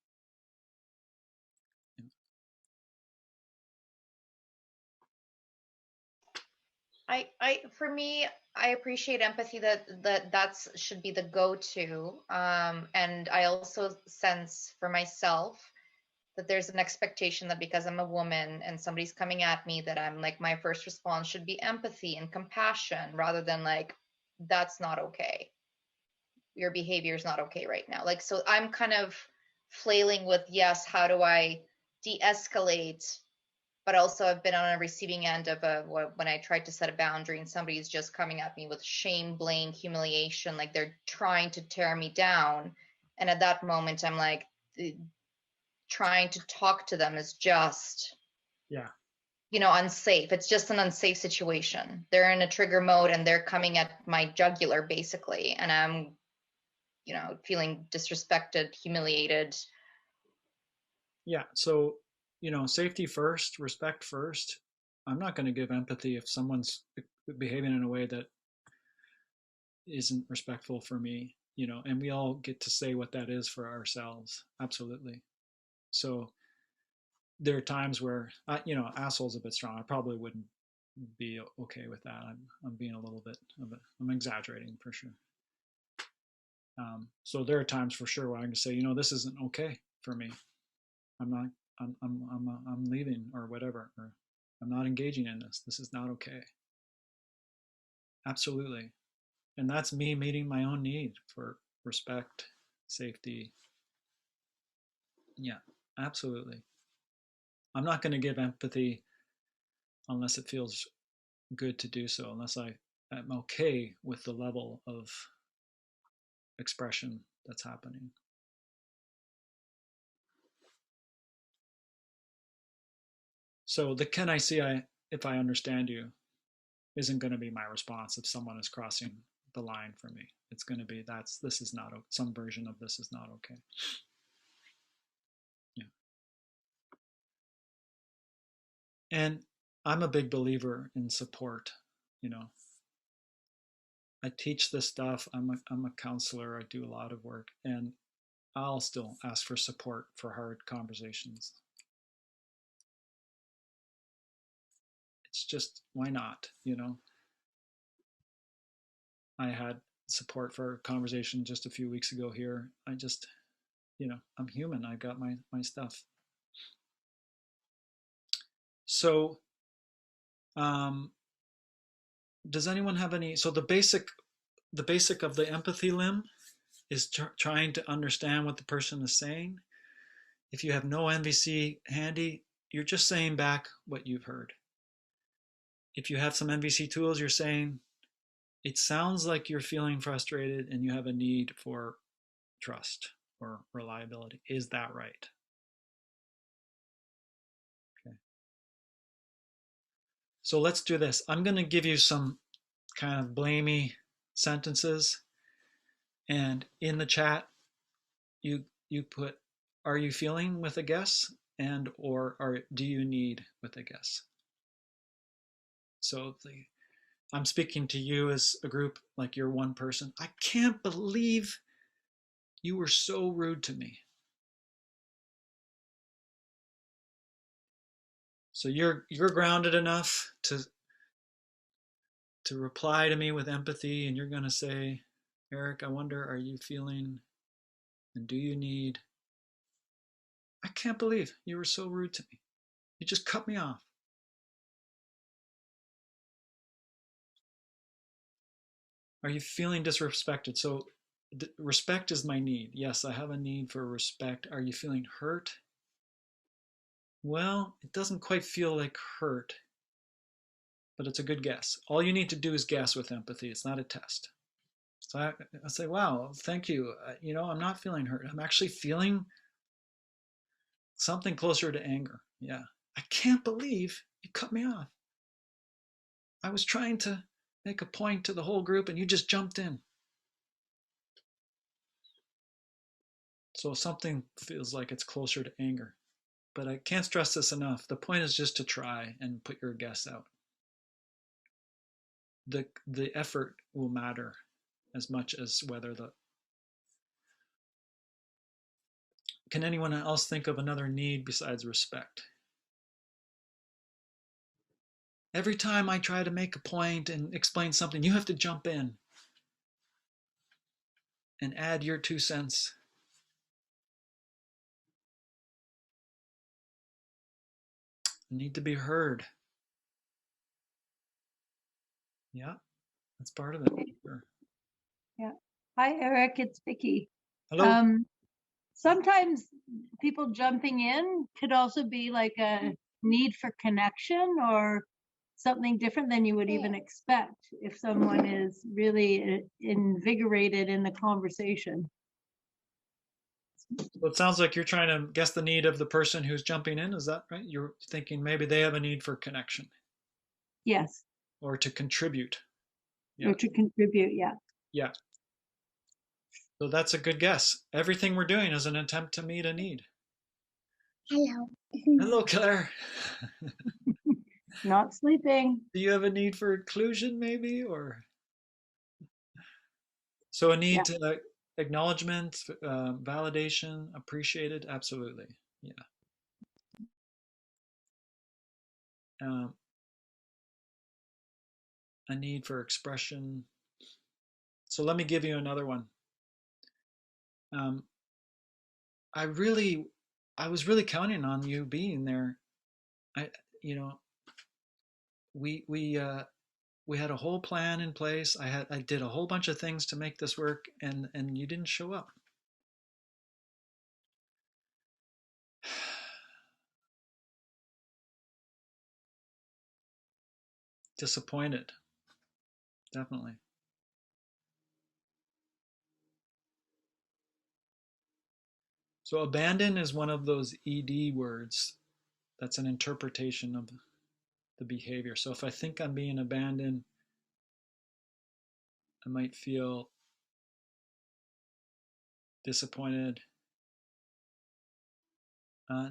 For me, I appreciate empathy that's should be the go-to. And I also sense for myself that there's an expectation that because I'm a woman and somebody's coming at me, that I'm like, my first response should be empathy and compassion rather than like, that's not okay. Your behavior is not okay right now. Like, so I'm kind of flailing with, yes, how do I de-escalate? But also I've been on a receiving end of when I tried to set a boundary and somebody's just coming at me with shame, blame, humiliation, like they're trying to tear me down. And at that moment, I'm like, trying to talk to them is just, Yeah. Unsafe. It's just an unsafe situation. They're in a trigger mode and they're coming at my jugular basically. And I'm, feeling disrespected, humiliated. Yeah. So, safety first, respect first. I'm not going to give empathy if someone's behaving in a way that isn't respectful for me, and we all get to say what that is for ourselves. Absolutely. So there are times where, asshole's a bit strong. I probably wouldn't be okay with that. I'm being a little bit I'm exaggerating for sure. So there are times for sure where I can say, this isn't okay for me. I'm not, I'm leaving or whatever, or I'm not engaging in this. This is not okay. Absolutely. And that's me meeting my own need for respect, safety. Yeah, absolutely. I'm not going to give empathy unless it feels good to do so, unless I'm okay with the level of expression that's happening. So the can I see if I understand you isn't going to be my response if someone is crossing the line for me. It's going to be this is not some version of this is not okay. Yeah. And I'm a big believer in support. You know, I teach this stuff. I'm a counselor. I do a lot of work, and I'll still ask for support for hard conversations. It's just, why not? You know, I had support for a conversation just a few weeks ago here. I just, you know, I'm human. I got my stuff. So, does anyone have any? So the basic of the empathy limb is trying to understand what the person is saying. If you have no NVC handy, you're just saying back what you've heard. If you have some NVC tools, you're saying, it sounds like you're feeling frustrated and you have a need for trust or reliability. Is that right? Okay. So let's do this. I'm going to give you some kind of blamey sentences, and in the chat, you put, are you feeling with a guess, and or do you need with a guess? So I'm speaking to you as a group, like you're one person. I can't believe you were so rude to me. So you're grounded enough to reply to me with empathy, and you're going to say, Eric, I wonder, are you feeling, and do you need? I can't believe you were so rude to me. You just cut me off. Are you feeling disrespected? So respect is my need. Yes, I have a need for respect. Are you feeling hurt? Well, it doesn't quite feel like hurt, but it's a good guess. All you need to do is guess with empathy. It's not a test. So I say, wow, thank you. You know, I'm not feeling hurt. I'm actually feeling something closer to anger. Yeah. I can't believe you cut me off. I was trying to make a point to the whole group and you just jumped in. So something feels like it's closer to anger. But I can't stress this enough. The point is just to try and put your guess out. The effort will matter as much as whether the. Can anyone else think of another need besides respect? Every time I try to make a point and explain something, you have to jump in and add your 2 cents. I need to be heard. Yeah, that's part of it. Sure. Yeah. Hi, Eric. It's Vicky. Hello. Sometimes people jumping in could also be like a need for connection or something different than you would even expect if someone is really invigorated in the conversation. So it sounds like you're trying to guess the need of the person who's jumping in. Is that right? You're thinking maybe they have a need for connection. Yes. Or to contribute. Yeah. Or to contribute, yeah. Yeah. So that's a good guess. Everything we're doing is an attempt to meet a need. Hello. Hello, Claire. Not sleeping. Do you have a need for inclusion, maybe, or so a need to acknowledgement, validation, appreciated? Absolutely, yeah. A need for expression. So let me give you another one. I was really counting on you being there. You know, we had a whole plan in place. I did a whole bunch of things to make this work, and you didn't show up. Disappointed, definitely. So abandon is one of those ED words that's an interpretation of the behavior. So if I think I'm being abandoned, I might feel disappointed.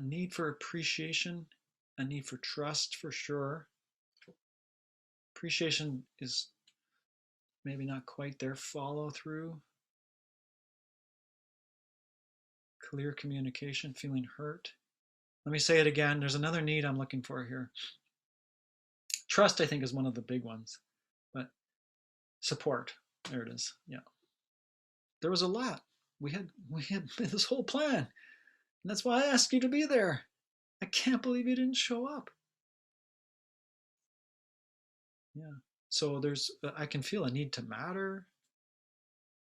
Need for appreciation, a need for trust for sure. Appreciation is maybe not quite there. Follow through, clear communication, feeling hurt. Let me say it again. There's another need I'm looking for here. Trust, I think, is one of the big ones, but support, there it is. Yeah, there was a lot. We had this whole plan, and that's why I asked you to be there. I can't believe you didn't show up. Yeah. So I can feel a need to matter,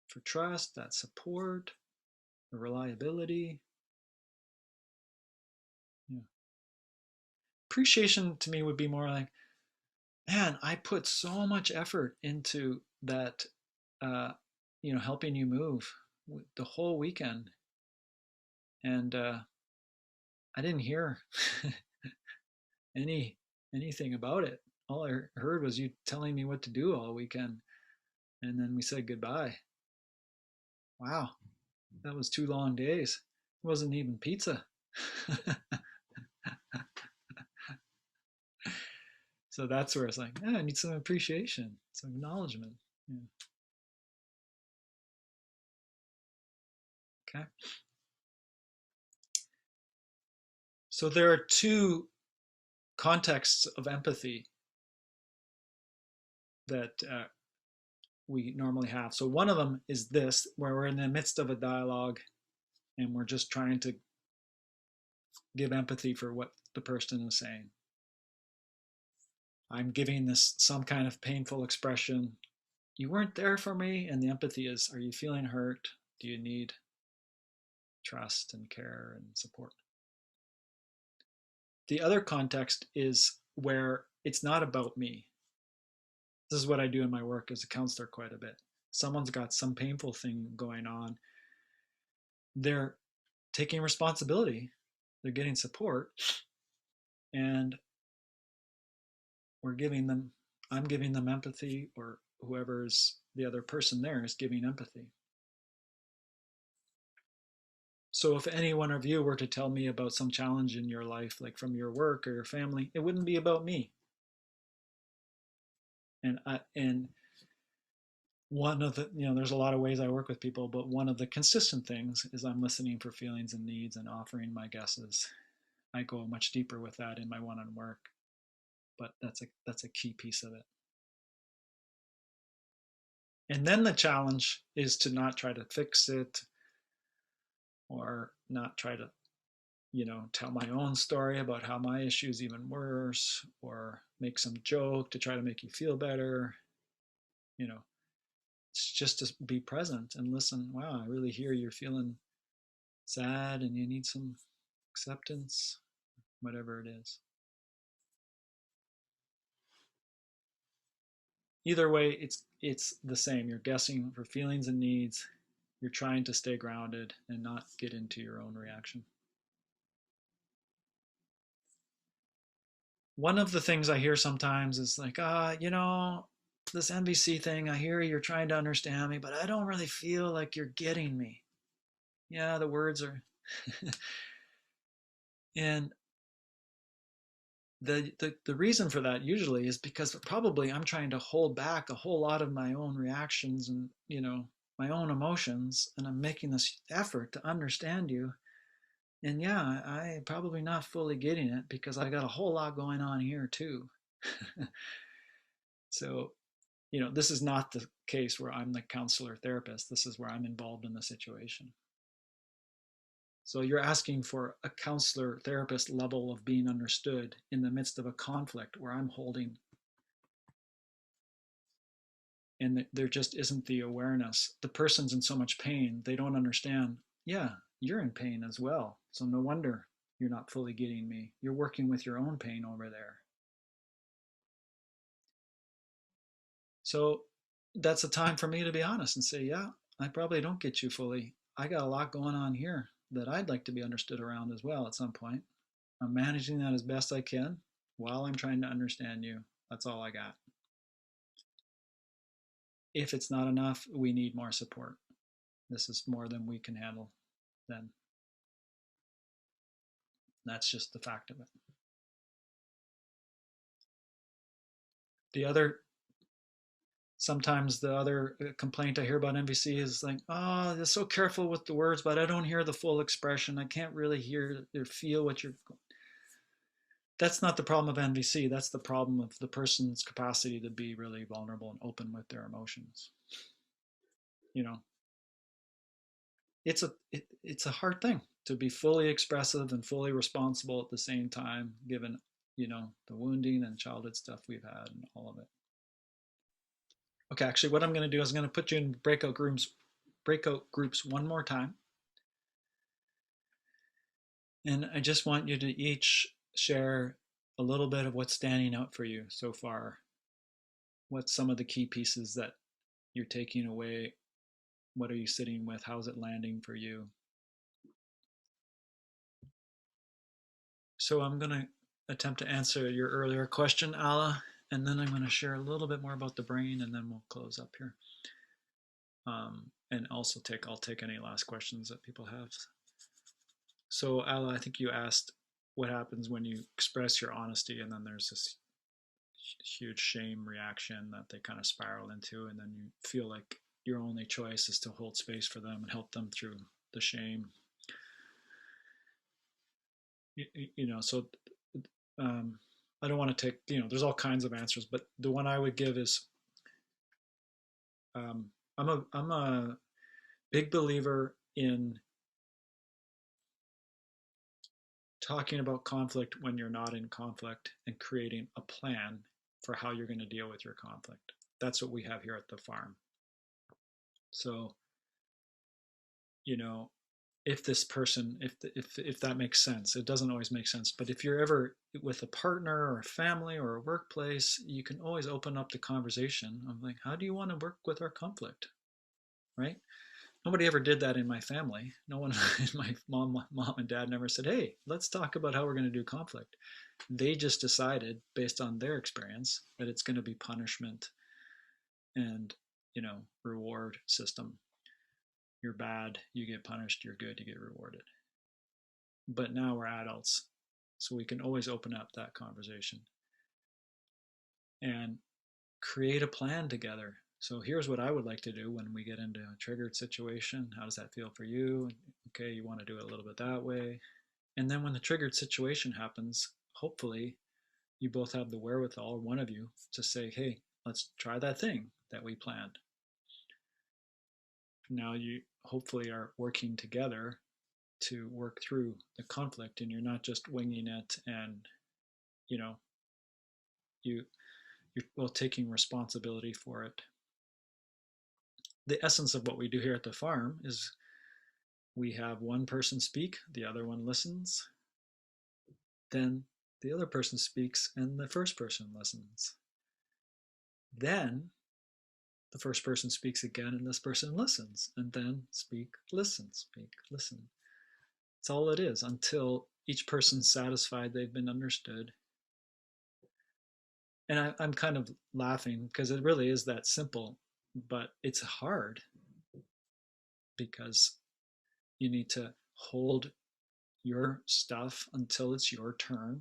for trust, that support, the reliability. Yeah. Appreciation to me would be more like, man, I put so much effort into that, helping you move the whole weekend, and I didn't hear anything about it. All I heard was you telling me what to do all weekend, and then we said goodbye. Wow, that was 2 long days. It wasn't even pizza. So that's where it's like, I need some appreciation, some acknowledgement. Yeah. Okay. So there are 2 contexts of empathy that we normally have. So one of them is this, where we're in the midst of a dialogue and we're just trying to give empathy for what the person is saying. I'm giving this some kind of painful expression. You weren't there for me, and the empathy is, are you feeling hurt? Do you need trust and care and support? The other context is where it's not about me. This is what I do in my work as a counselor quite a bit. Someone's got some painful thing going on. They're taking responsibility. They're getting support. And I'm giving them empathy, or whoever's the other person there is giving empathy. So if any one of you were to tell me about some challenge in your life, like from your work or your family, it wouldn't be about me. And one of the, there's a lot of ways I work with people, but one of the consistent things is I'm listening for feelings and needs and offering my guesses. I go much deeper with that in my one-on work, but that's a key piece of it. And then the challenge is to not try to fix it, or not try to, tell my own story about how my issue is even worse, or make some joke to try to make you feel better. It's just to be present and listen. Wow, I really hear you're feeling sad and you need some acceptance, whatever it is. Either way, it's the same. You're guessing for feelings and needs. You're trying to stay grounded and not get into your own reaction. One of the things I hear sometimes is like, this NVC thing, I hear you're trying to understand me, but I don't really feel like you're getting me. Yeah, the words are. And the reason for that usually is because probably I'm trying to hold back a whole lot of my own reactions and, my own emotions, and I'm making this effort to understand you. And yeah, I probably not fully getting it because I got a whole lot going on here too. So, this is not the case where I'm the counselor therapist. This is where I'm involved in the situation. So you're asking for a counselor therapist level of being understood in the midst of a conflict where I'm holding, and there just isn't the awareness. The person's in so much pain, they don't understand. Yeah, you're in pain as well. So no wonder you're not fully getting me. You're working with your own pain over there. So that's a time for me to be honest and say, yeah, I probably don't get you fully. I got a lot going on here that I'd like to be understood around as well at some point. I'm managing that as best I can while I'm trying to understand you. That's all I got. If it's not enough, we need more support. This is more than we can handle then. That's just the fact of it. Sometimes the other complaint I hear about NVC is like, oh, they're so careful with the words, but I don't hear the full expression. I can't really hear or feel what you're. That's not the problem of NVC. That's the problem of the person's capacity to be really vulnerable and open with their emotions. You know, it's a hard thing to be fully expressive and fully responsible at the same time, given, you know, the wounding and childhood stuff we've had and all of it. Okay, actually, what I'm going to do is I'm going to put you in breakout groups one more time. And I just want you to each share a little bit of what's standing out for you so far. What's some of the key pieces that you're taking away? What are you sitting with? How's it landing for you? So I'm going to attempt to answer your earlier question, Ala, and then I'm going to share a little bit more about the brain, and then we'll close up here. And also I'll take any last questions that people have. So Ala, I think you asked what happens when you express your honesty, and then there's this huge shame reaction that they kind of spiral into, and then you feel like your only choice is to hold space for them and help them through the shame. You know, so I don't want to take, you know, there's all kinds of answers, but the one I would give is I'm a big believer in talking about conflict when you're not in conflict and creating a plan for how you're going to deal with your conflict. That's what we have here at the farm. So, you know, if this person, if that makes sense, it doesn't always make sense, but if you're ever with a partner or a family or a workplace, you can always open up the conversation of like, how do you want to work with our conflict, right? Nobody ever did that in my family. No one in my mom and dad never said, hey, let's talk about how we're going to do conflict. They just decided based on their experience that it's going to be punishment and, you know, reward system. You're bad, you get punished. You're good, you get rewarded. But now we're adults, so we can always open up that conversation and create a plan together. So here's what I would like to do when we get into a triggered situation. How does that feel for you? Okay, you want to do it a little bit that way. And then when the triggered situation happens, hopefully you both have the wherewithal, one of you, to say, hey, let's try that thing that we planned. Now you hopefully are working together to work through the conflict, and you're not just winging it and, you know, you're well taking responsibility for it. The essence of what we do here at the farm is we have one person speak, the other one listens, then the other person speaks and the first person listens. Then the first person speaks again and this person listens, and then speak, listen, speak, listen. That's all it is until each person's satisfied they've been understood. And I'm kind of laughing because it really is that simple, but it's hard because you need to hold your stuff until it's your turn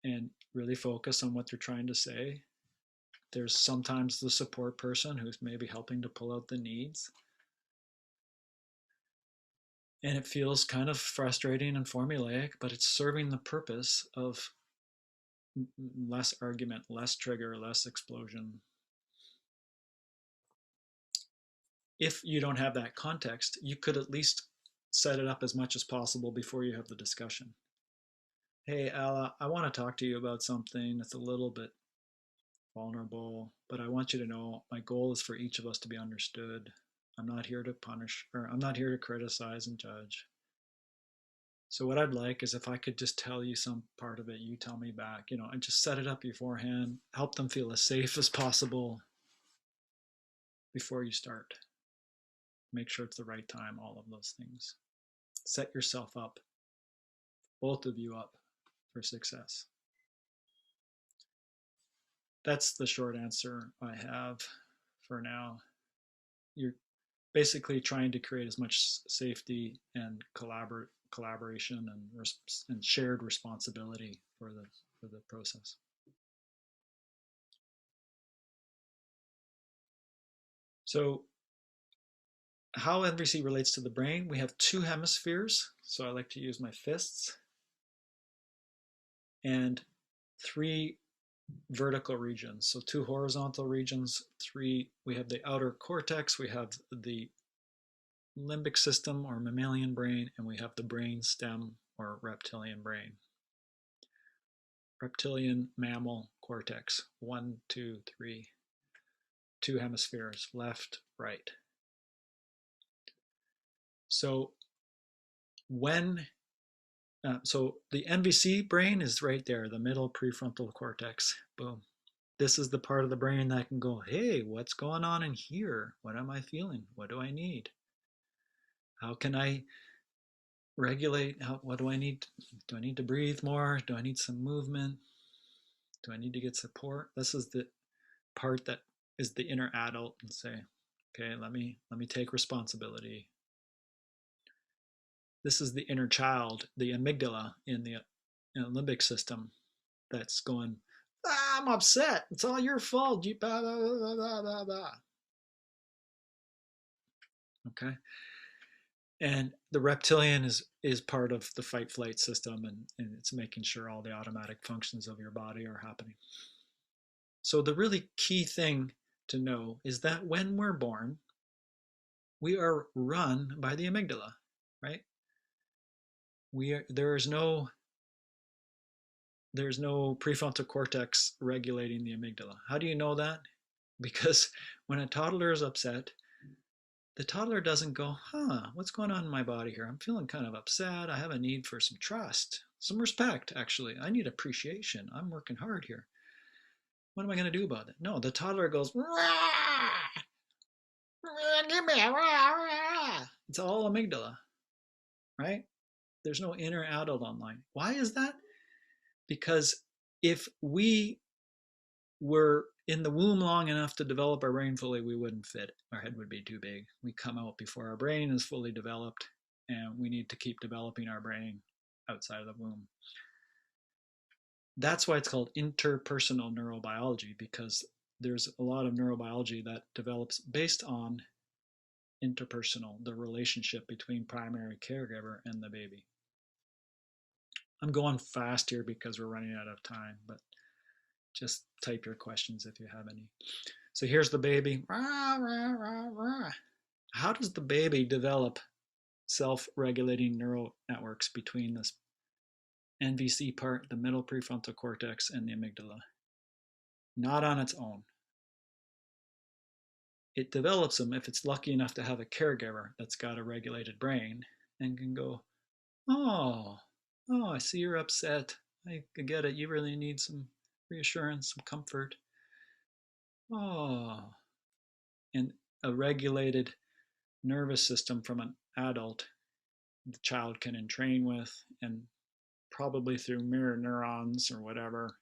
and really focus on what they're trying to say. There's sometimes the support person who's maybe helping to pull out the needs. And it feels kind of frustrating and formulaic, but it's serving the purpose of less argument, less trigger, less explosion. If you don't have that context, you could at least set it up as much as possible before you have the discussion. Hey, Ala, I want to talk to you about something that's a little bit vulnerable, but I want you to know my goal is for each of us to be understood. I'm not here to punish, or I'm not here to criticize and judge. So what I'd like is if I could just tell you some part of it, you tell me back, you know, and just set it up beforehand, help them feel as safe as possible before you start. Make sure it's the right time, all of those things. Set yourself up both of you up for success. That's the short answer I have for now. You're basically trying to create as much safety and collaboration and shared responsibility for the process. So how NVC relates to the brain, we have two hemispheres. So I like to use my fists, and three vertical regions. So two horizontal regions, we have the outer cortex, we have the limbic system or mammalian brain, and we have the brain stem or reptilian brain. Reptilian mammal cortex, 1, 2, 3, two hemispheres, left, right. So so the MVC brain is right there, the middle prefrontal cortex, boom. This is the part of the brain that can go, hey, what's going on in here? What am I feeling? What do I need? How can I regulate? What do I need? Do I need to breathe more? Do I need some movement? Do I need to get support? This is the part that is the inner adult and say, okay, let me take responsibility. This is the inner child, the amygdala in the limbic system that's going, I'm upset. It's all your fault. You blah, blah, blah, blah, blah, blah. Okay. And the reptilian is part of the fight flight system, and it's making sure all the automatic functions of your body are happening. So the really key thing to know is that when we're born, we are run by the amygdala, right? There's no prefrontal cortex regulating the amygdala. How do you know that? Because when a toddler is upset, the toddler doesn't go, what's going on in my body here? I'm feeling kind of upset. I have a need for some trust, some respect, actually. I need appreciation. I'm working hard here. What am I going to do about it? No, the toddler goes, give me a rah. It's all amygdala, right? There's no inner adult online. Why is that? Because if we were in the womb long enough to develop our brain fully, we wouldn't fit. Our head would be too big. We come out before our brain is fully developed, and we need to keep developing our brain outside of the womb. That's why it's called interpersonal neurobiology, because there's a lot of neurobiology that develops based on interpersonal, the relationship between primary caregiver and the baby. I'm going fast here because we're running out of time, but just type your questions if you have any. So here's the baby. Rah, rah, rah, rah. How does the baby develop self-regulating neural networks between this NVC part, the middle prefrontal cortex, and the amygdala? Not on its own. It develops them if it's lucky enough to have a caregiver that's got a regulated brain and can go, oh, I see you're upset. I get it. You really need some reassurance, some comfort. Oh, and a regulated nervous system from an adult the child can entrain with, and probably through mirror neurons or whatever,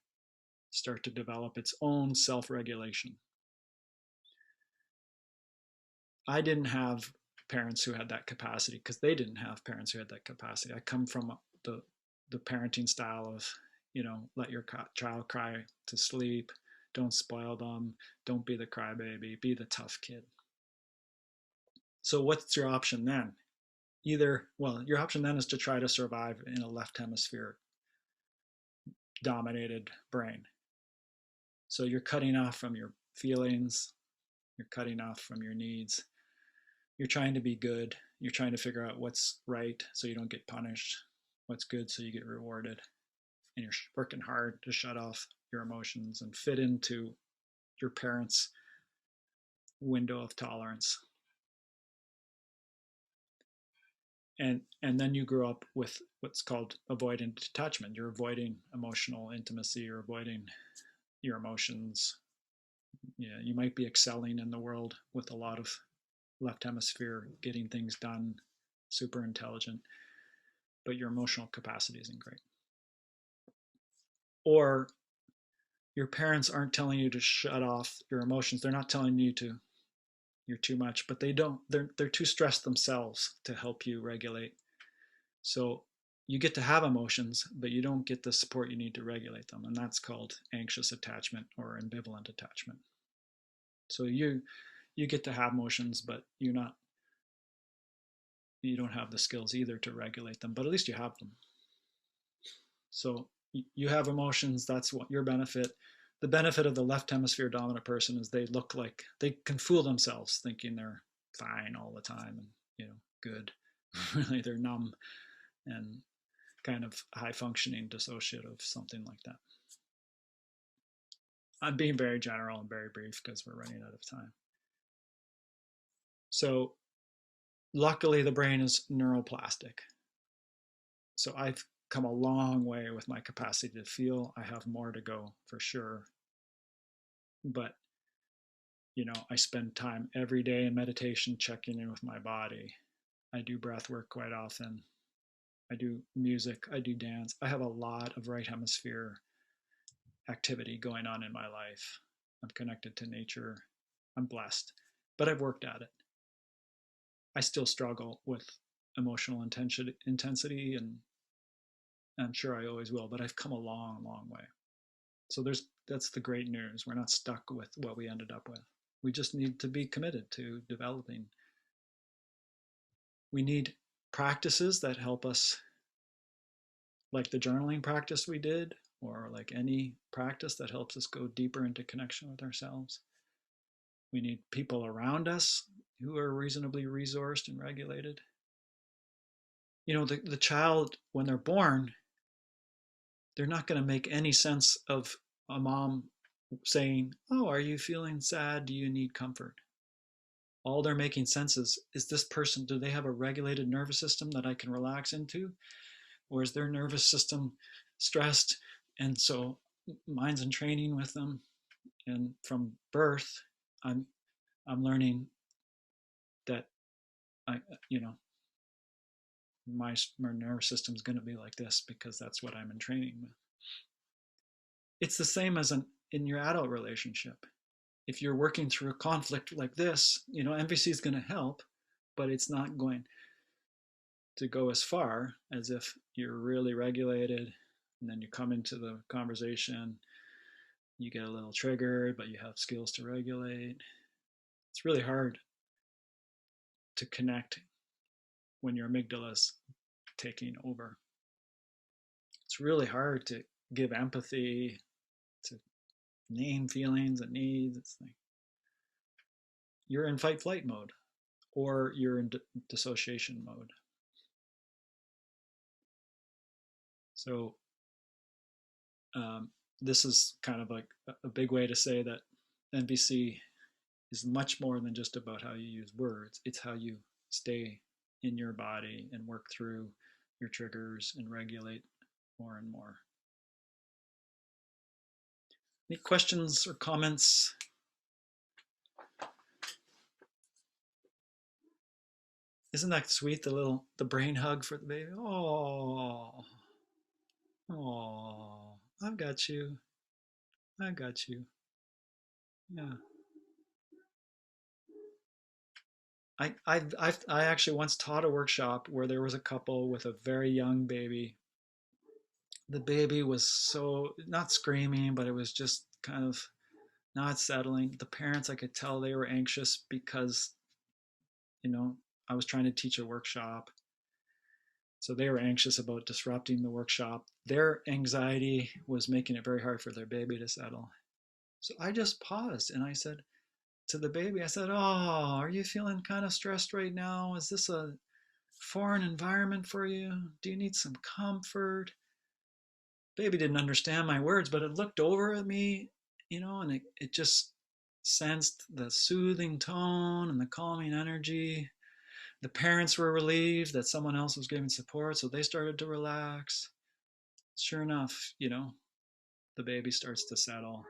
start to develop its own self-regulation. I didn't have parents who had that capacity because they didn't have parents who had that capacity. I come from the parenting style of, let your child cry to sleep, don't spoil them, don't be the crybaby, be the tough kid. So what's your option then? Your option then is to try to survive in a left hemisphere dominated brain. So you're cutting off from your feelings, you're cutting off from your needs, you're trying to be good, you're trying to figure out what's right so you don't get punished, what's good so you get rewarded, and you're working hard to shut off your emotions and fit into your parents' window of tolerance. And then you grow up with what's called avoidant detachment. You're avoiding emotional intimacy, you're avoiding your emotions. Yeah, you might be excelling in the world with a lot of left hemisphere, getting things done, super intelligent. but your emotional capacity isn't great. Or your parents aren't telling you to shut off your emotions. They're not telling you to, you're too much, but they're too stressed themselves to help you regulate. So you get to have emotions, but you don't get the support you need to regulate them. And that's called anxious attachment or ambivalent attachment. So you get to have emotions, but you don't have the skills either to regulate them, but at least you have them. So you have emotions, that's what your benefit. The benefit of the left hemisphere dominant person is they look like they can fool themselves thinking they're fine all the time and good. Really, they're numb and kind of high functioning dissociative, something like that. I'm being very general and very brief because we're running out of time. So luckily the brain is neuroplastic. So I've come a long way with my capacity to feel. I have more to go for sure. But, I spend time every day in meditation checking in with my body. I do breath work quite often. I do music. I do dance. I have a lot of right hemisphere activity going on in my life. I'm connected to nature. I'm blessed, but I've worked at it. I still struggle with emotional intensity, and I'm sure I always will, but I've come a long, long way. So that's the great news. We're not stuck with what we ended up with. We just need to be committed to developing. We need practices that help us, like the journaling practice we did, or like any practice that helps us go deeper into connection with ourselves. We need people around us who are reasonably resourced and regulated. The child, when they're born, they're not going to make any sense of a mom saying, "Oh, are you feeling sad? Do you need comfort?" All they're making sense is this person, do they have a regulated nervous system that I can relax into? Or is their nervous system stressed? And so mine's in training with them. And from birth, I'm learning that my nervous system is going to be like this because that's what I'm in training with. It's the same as in your adult relationship. If you're working through a conflict like this, MVC is going to help, but it's not going to go as far as if you're really regulated and then you come into the conversation, you get a little triggered, but you have skills to regulate. It's really hard to connect when your amygdala's taking over. It's really hard to give empathy, to name feelings and needs. It's like you're in fight flight mode or you're in dissociation mode. So this is kind of like a big way to say that NVC is much more than just about how you use words. It's how you stay in your body and work through your triggers and regulate more and more. Any questions or comments? Isn't that sweet, the brain hug for the baby? Oh, I've got you. I got you. Yeah. I actually once taught a workshop where there was a couple with a very young baby. The baby was so not screaming, but it was just kind of not settling. The parents, I could tell they were anxious because, I was trying to teach a workshop. So they were anxious about disrupting the workshop. Their anxiety was making it very hard for their baby to settle. So I just paused and I said to the baby, I said, "Oh, are you feeling kind of stressed right now? Is this a foreign environment for you? Do you need some comfort?" Baby didn't understand my words, but it looked over at me, and it just sensed the soothing tone and the calming energy. The parents were relieved that someone else was giving support, so they started to relax. Sure enough, the baby starts to settle.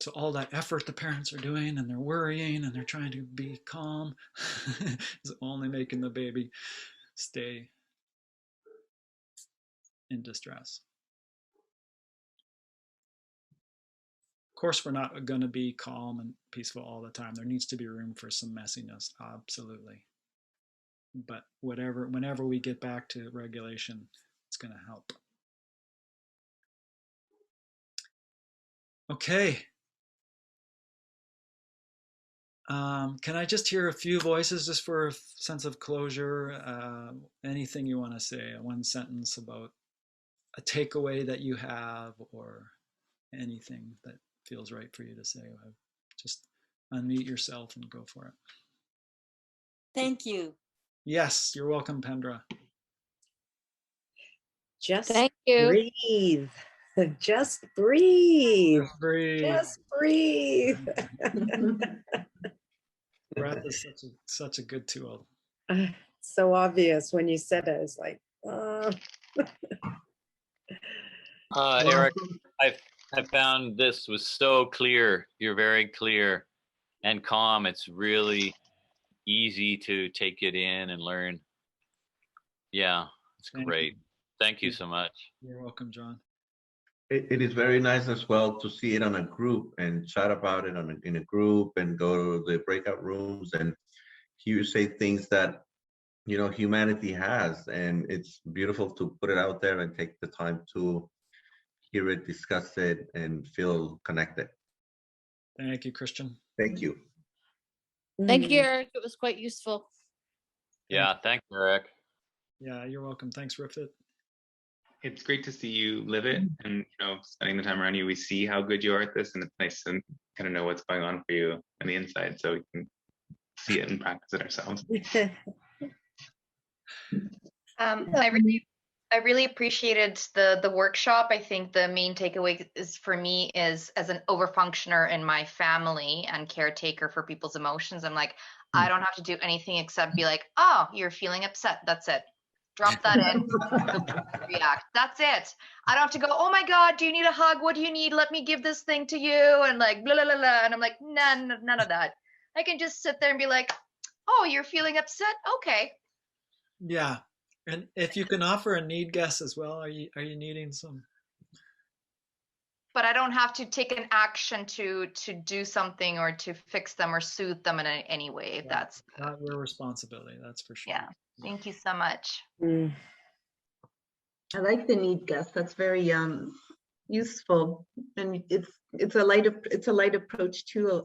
So all that effort the parents are doing and they're worrying and they're trying to be calm is only making the baby stay in distress. Of course, we're not going to be calm and peaceful all the time. There needs to be room for some messiness, absolutely. But whenever we get back to regulation, it's going to help. Okay. Can I just hear a few voices just for a sense of closure? Anything you want to say, one sentence about a takeaway that you have or anything that feels right for you to say. Just unmute yourself and go for it. Thank you. Yes, you're welcome, Pendra. Just Thank you. breathe. Just breathe. Breathe. Just breathe. Breath is such a good tool. So obvious when you said it. It's like, Eric, I found this was so clear. You're very clear and calm. It's really easy to take it in and learn. Yeah, it's great. Thank you so much. You're welcome, John. It is very nice as well to see it on a group and chat about it in a group and go to the breakout rooms and hear you say things that, you know, humanity has. And it's beautiful to put it out there and take the time to hear it, discuss it, and feel connected. Thank you, Christian. Thank you. Thank you, Eric. It was quite useful. Yeah, thanks, Eric. Yeah, you're welcome. Thanks, Rifit. It's great to see you live it, and you know, spending the time around you, we see how good you are at this, and it's nice to kind of know what's going on for you on the inside, so we can see it and practice it ourselves. I really appreciated the workshop. I think the main takeaway is for me is as an overfunctioner in my family and caretaker for people's emotions. I'm like, I don't have to do anything except be like, oh, you're feeling upset. That's it. Drop that in. React. That's it. I don't have to go, oh my God, do you need a hug? What do you need? Let me give this thing to you. And like, blah, blah, blah, blah. And I'm like, none of that. I can just sit there and be like, oh, you're feeling upset? Okay. Yeah. And if you can offer a need guess as well, are you needing some? But I don't have to take an action to do something or to fix them or soothe them in any way. If that's not your responsibility, that's for sure. Yeah. Thank you so much. I like the need guess. That's very useful, and it's a light approach too,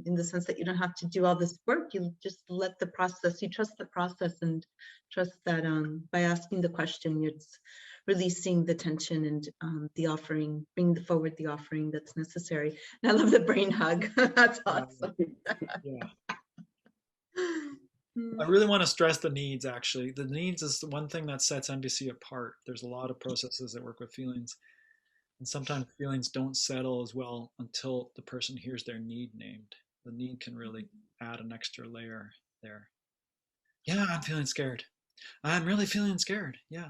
in the sense that you don't have to do all this work. You just let the process. You trust the process and trust that by asking the question, it's releasing the tension and the offering, bringing forward the offering that's necessary. And I love the brain hug. That's awesome. Yeah. I really want to stress the needs, actually. The needs is the one thing that sets NVC apart. There's a lot of processes that work with feelings. And sometimes feelings don't settle as well until the person hears their need named. The need can really add an extra layer there. Yeah, I'm feeling scared. I'm really feeling scared. Yeah.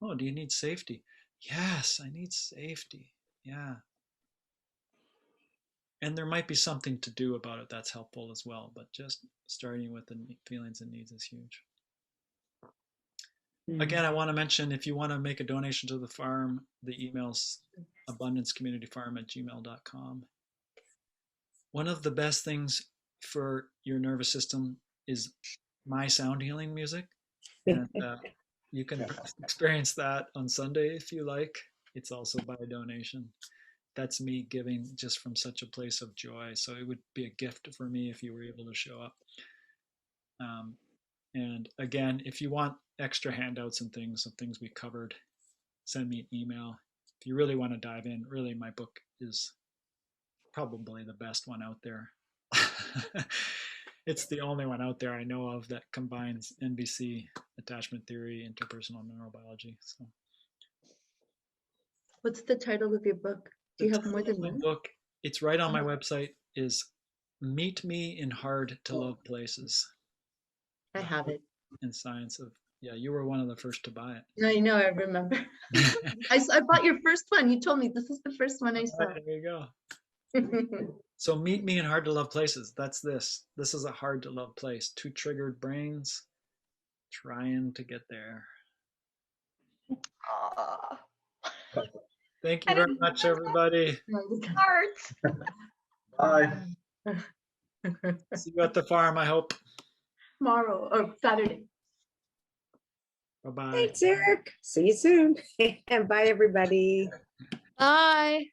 Oh, do you need safety? Yes, I need safety. Yeah. And there might be something to do about it that's helpful as well, but just starting with the feelings and needs is huge. Again, I want to mention, if you want to make a donation to the farm, the email's abundancecommunityfarm@gmail.com. One of the best things for your nervous system is my sound healing music. And you can experience that on Sunday if you like. It's also by donation. That's me giving just from such a place of joy. So it would be a gift for me if you were able to show up. And again, if you want extra handouts and things we covered, send me an email. If you really want to dive in, really my book is probably the best one out there. It's the only one out there I know of that combines NVC, attachment theory, interpersonal neurobiology. So, what's the title of your book? Do you have more than one? Book, it's right on my website, is Meet Me in Hard to Love Places. I have it. In science of, yeah, you were one of the first to buy it. I know, I remember. I bought your first one. You told me this is the first one I saw. There you go. So Meet Me in Hard to Love Places. That's this. This is a hard to love place. 2 triggered brains Trying to get there. Aw, Thank you very much, everybody. hearts. Bye. See you at the farm, I hope. Tomorrow or Saturday. Bye-bye. Thanks, Eric. See you soon. And bye, everybody. Bye.